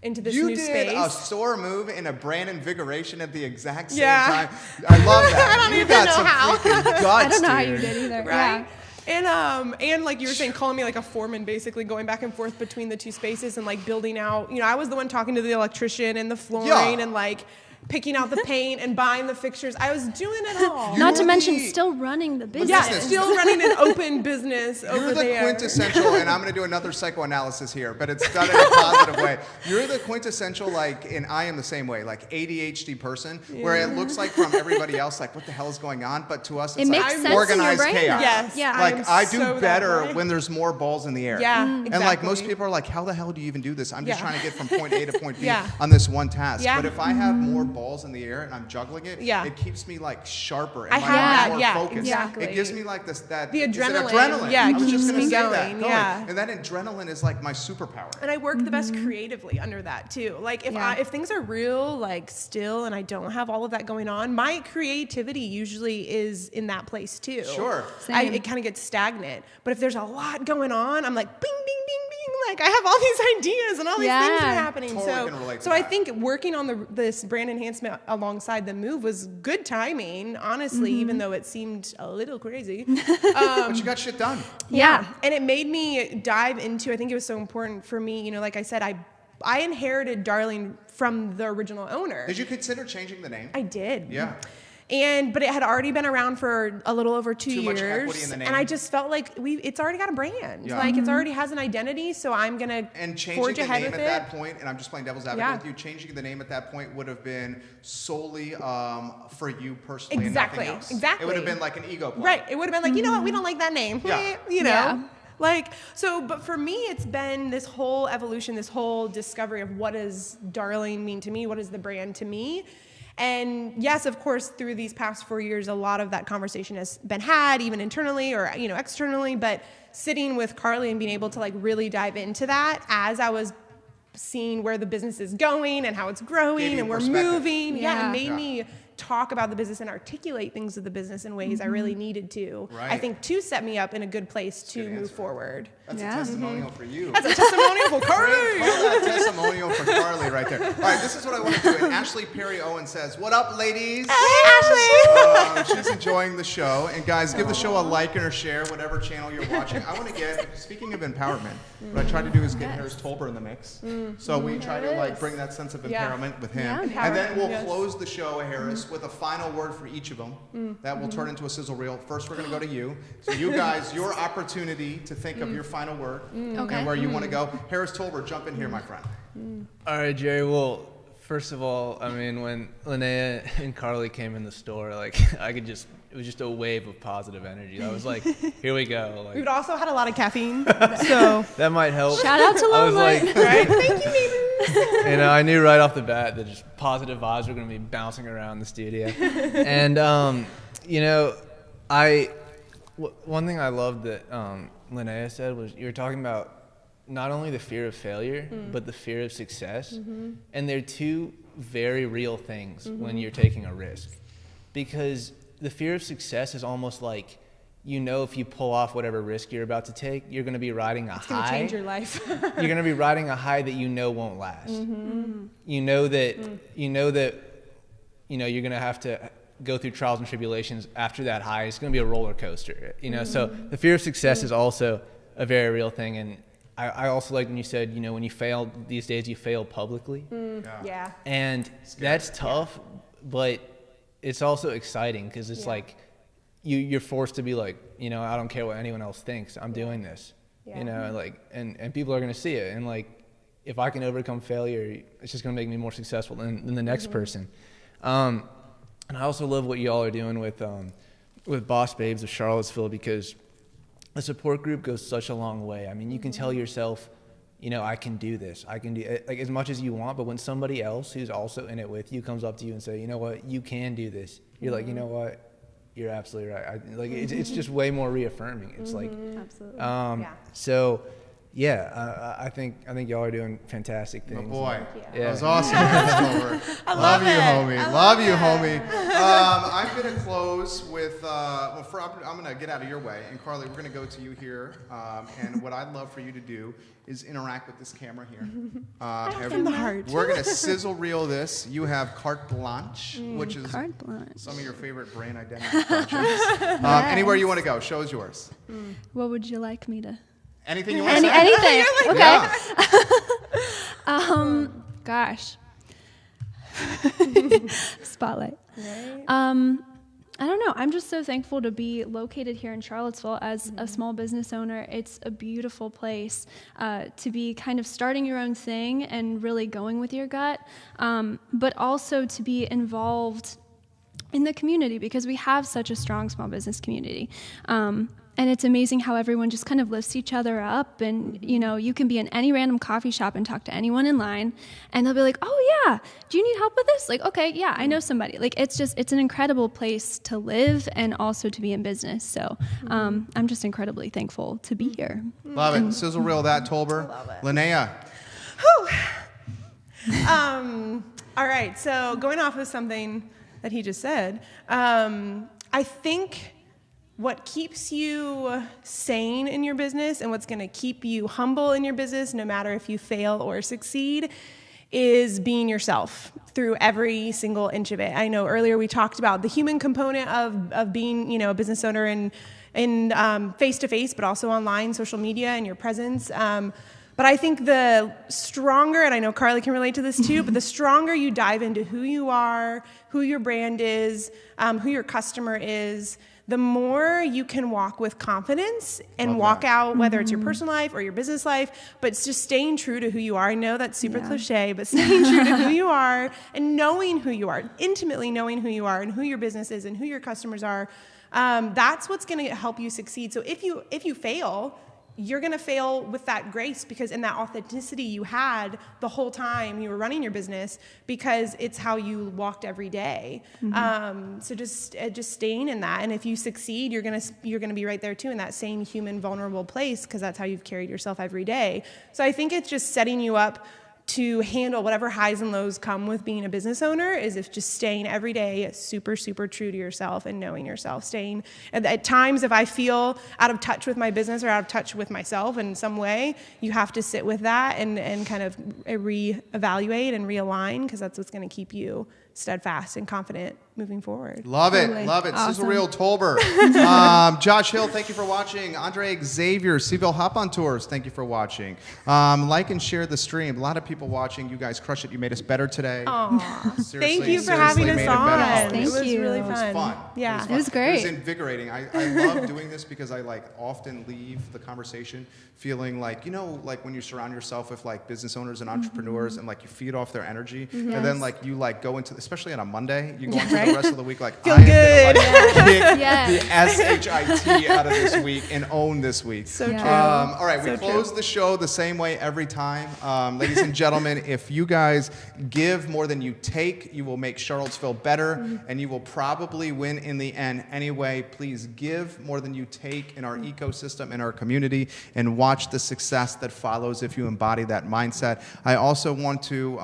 into this new space. You did a store move and a brand invigoration at the exact same time. I love that. I don't even know how. Guts, I don't know dude. how you did either. Right? Yeah. And like you were saying, calling me like a foreman, basically going back and forth between the two spaces and like building out, you know, I was the one talking to the electrician and the flooring and like picking out the paint and buying the fixtures. I was doing it all. Not to mention still running the business. Yeah, still running an open business over there. You're the quintessential, and I'm going to do another psychoanalysis here, but it's done in a positive way. You're the quintessential, like, and I am the same way, like ADHD person, where it looks like from everybody else, like, what the hell is going on? But to us, it's like organized chaos. Yes. Yeah. Like, I do better when there's more balls in the air. Yeah, And like most people are like, how the hell do you even do this? I'm just trying to get from point A to point B on this one task. But if I have more balls in the air and I'm juggling it, it keeps me like sharper and more focused. Exactly. It gives me like this, the adrenaline. Yeah, I was just keeps going to me say going. that. Yeah. And that adrenaline is like my superpower. And I work the best creatively under that too. Like if things are real, like still, and I don't have all of that going on, my creativity usually is in that place too. Sure. It kind of gets stagnant. But if there's a lot going on, I'm like, bing, bing, bing, bing. Like I have all these ideas and all these things are happening. Totally can relate to so that. I think working on this brand enhancement alongside the move was good timing, honestly, even though it seemed a little crazy. But you got shit done. Yeah. And it made me dive into, I think it was so important for me, you know, like I said, I inherited Darling from the original owner. Did you consider changing the name? I did. Yeah. But it had already been around for a little over 2 years. Too much equity in the name. And I just felt like it's already got a brand. Yeah. Like it's already has an identity, so I'm going to forge ahead with it. And changing the name at that point, and I'm just playing devil's advocate with you, changing the name at that point would have been solely for you personally and nothing else. Exactly. It would have been like an ego play. Right. It would have been like, you know what, we don't like that name. Yeah. You know? Yeah. Like, so, but for me, it's been this whole evolution, this whole discovery of what does Darling mean to me? What is the brand to me? And yes, of course, through these past 4 years, a lot of that conversation has been had, even internally or, you know, externally, but sitting with Carly and being able to like really dive into that as I was seeing where the business is going and how it's growing and we're moving. Yeah. It made me talk about the business and articulate things of the business in ways I really needed to. Right. I think to set me up in a good place to move forward. That's a testimonial for you. That's a testimonial for Carly. Call that testimonial for Carly right there. All right, this is what I want to do. And Ashley Perry Owen says, "What up, ladies?" Hey, Ashley. She's enjoying the show. And guys, give the show a like and a share, whatever channel you're watching. I want to get, speaking of empowerment, what I try to do is get Harris Tolber in the mix. So we try to like bring that sense of empowerment with him. And then we'll close the show, Harris, with a final word for each of them that will turn into a sizzle reel. First, we're going to go to you. So you guys, your opportunity to think of your final word and where you want to go. Harris Tolber, jump in here, my friend. All right, Jerry. Well, first of all, I mean, when Linnea and Carly came in the store, like it was just a wave of positive energy. I was like, here we go. Like, We've also had a lot of caffeine, so that might help. Shout out to I was Lonely. like, right? Thank you, neighbor. you know, I knew right off the bat that just positive vibes were going to be bouncing around the studio. And, you know, one thing I loved that Linnea said was you were talking about not only the fear of failure, but the fear of success. And they're two very real things when you're taking a risk. Because the fear of success is almost like, you know, if you pull off whatever risk you're about to take, you're going to be riding a high. It's going to change your life. You're going to be riding a high that you know won't last. You know that you're going to have to go through trials and tribulations after that high. It's going to be a roller coaster. You know, so the fear of success is also a very real thing. And I also like when you said, you know, when you fail these days, you fail publicly. Yeah. And that's tough, but it's also exciting because it's like you're forced to be like, you know, I don't care what anyone else thinks. I'm doing this. You know, like, and people are going to see it. And like, if I can overcome failure, it's just going to make me more successful than the next person. And I also love what y'all are doing with Boss Babes of Charlottesville, because a support group goes such a long way. I mean, you can tell yourself you know, I can do this. I can do it, like, as much as you want. But when somebody else who's also in it with you comes up to you and say, you know what, you can do this. You're like, you know what, you're absolutely right. It's just way more reaffirming. It's like, absolutely. So, yeah, I think y'all are doing fantastic things. Oh boy, yeah. that was awesome. I love you, homie. Love you, homie. I'm gonna close with. I'm gonna get out of your way, and Carly, we're gonna go to you here. And what I'd love for you to do is interact with this camera here. From the heart. We're gonna sizzle reel this. You have carte blanche, which is Carte blanche. some of your favorite brand identity projects. Anywhere you want to go, show is yours. What would you like me to? Anything you want to say? Anything. Okay. Yeah. Gosh. Spotlight. Right. I don't know. I'm just so thankful to be located here in Charlottesville as a small business owner. It's a beautiful place to be kind of starting your own thing and really going with your gut, but also to be involved in the community because we have such a strong small business community. And it's amazing how everyone just kind of lifts each other up. And, you know, you can be in any random coffee shop and talk to anyone in line. And they'll be like, oh, yeah, do you need help with this? Like, okay, yeah, I know somebody. Like, it's an incredible place to live and also to be in business. So I'm just incredibly thankful to be here. Love it. Sizzle reel that, Tolber. Love it. Linnea. All right, so going off of something that he just said, I think what keeps you sane in your business and what's going to keep you humble in your business, no matter if you fail or succeed, is being yourself through every single inch of it. I know earlier we talked about the human component of being, you know, a business owner in face-to-face, but also online, social media, and your presence. But I think the stronger, and I know Carly can relate to this too, but the stronger you dive into who you are, who your brand is, who your customer is, the more you can walk with confidence and walk out, whether it's your personal life or your business life, but it's just staying true to who you are. I know that's super cliche, but staying true to who you are and knowing who you are, intimately knowing who you are and who your business is and who your customers are, that's what's going to help you succeed. So if you fail, you're going to fail with that grace because in that authenticity you had the whole time you were running your business because it's how you walked every day. So just staying in that. And if you succeed, you're going to be right there too in that same human vulnerable place because that's how you've carried yourself every day. So I think it's just setting you up to handle whatever highs and lows come with being a business owner is if just staying every day super, super true to yourself and knowing yourself. Staying at times, if I feel out of touch with my business or out of touch with myself in some way, you have to sit with that and kind of reevaluate and realign because that's what's going to keep you steadfast and confident moving forward. Love it. Totally. Love it. Awesome. Sizzle Reel Tolber. Josh Hill, thank you for watching. Andre Xavier, CVille Hop on Tours, thank you for watching. Like and share the stream. A lot of people watching. You guys crushed it. You made us better today. Thank you for having us on. Thank It was you. really It was fun. Yeah. It was great. It was invigorating. I love doing this because I often leave the conversation feeling like, you know, like when you surround yourself with business owners and entrepreneurs and you feed off their energy and then you go into, especially on a Monday, you go into the rest of the week Feel I good. am gonna kick Yes. the SHIT out of this week and own this week. So true. All right, we So close true. the show the same way every time. Ladies and gentlemen, if you guys give more than you take, you will make Charlottesville better, and you will probably win in the end anyway. Please give more than you take in our ecosystem, in our community, and watch the success that follows if you embody that mindset. I also want to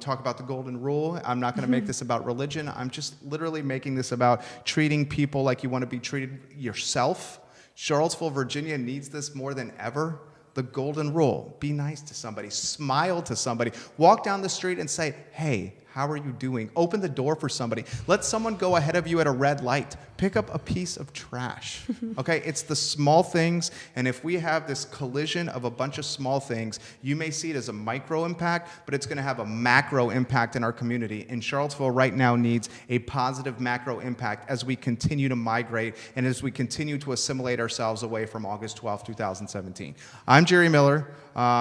talk about the golden rule. I'm not going to make this about religion. I'm just literally making this about treating people like you want to be treated yourself. Charlottesville, Virginia needs this more than ever. The golden rule. Be nice to somebody. Smile to somebody. Walk down the street and say, hey, how are you doing? Open the door for somebody. Let someone go ahead of you at a red light. Pick up a piece of trash. Okay? It's the small things. And if we have this collision of a bunch of small things, you may see it as a micro impact, but it's going to have a macro impact in our community. And Charlottesville right now needs a positive macro impact as we continue to migrate and as we continue to assimilate ourselves away from August 12, 2017. I'm Jerry Miller.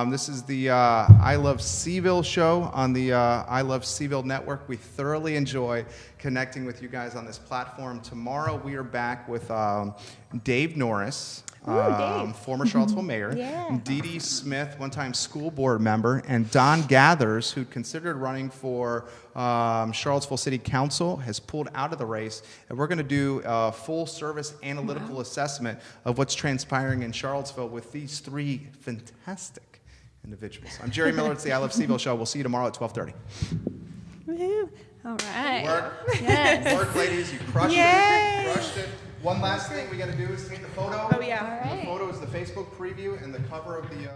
This is the I Love CVille Show on the I Love CVille Network. We thoroughly enjoy connecting with you guys on this platform. Tomorrow we are back with Dave Norris. Dave. former Charlottesville mayor, Yeah. Dee Dee Smith, one-time school board member, and Don Gathers, who considered running for Charlottesville City Council, has pulled out of the race. And we're going to do a full-service analytical assessment of what's transpiring in Charlottesville with these three fantastic individuals. I'm Jerry Miller. It's the I Love CVille Show. We'll see you tomorrow at 12:30. Woohoo. All right. Work. Yes. Work, ladies. You crushed Yay. it. Crushed it. One last thing we got to do is take the photo. Oh, yeah. All right. The photo is the Facebook preview and the cover of the...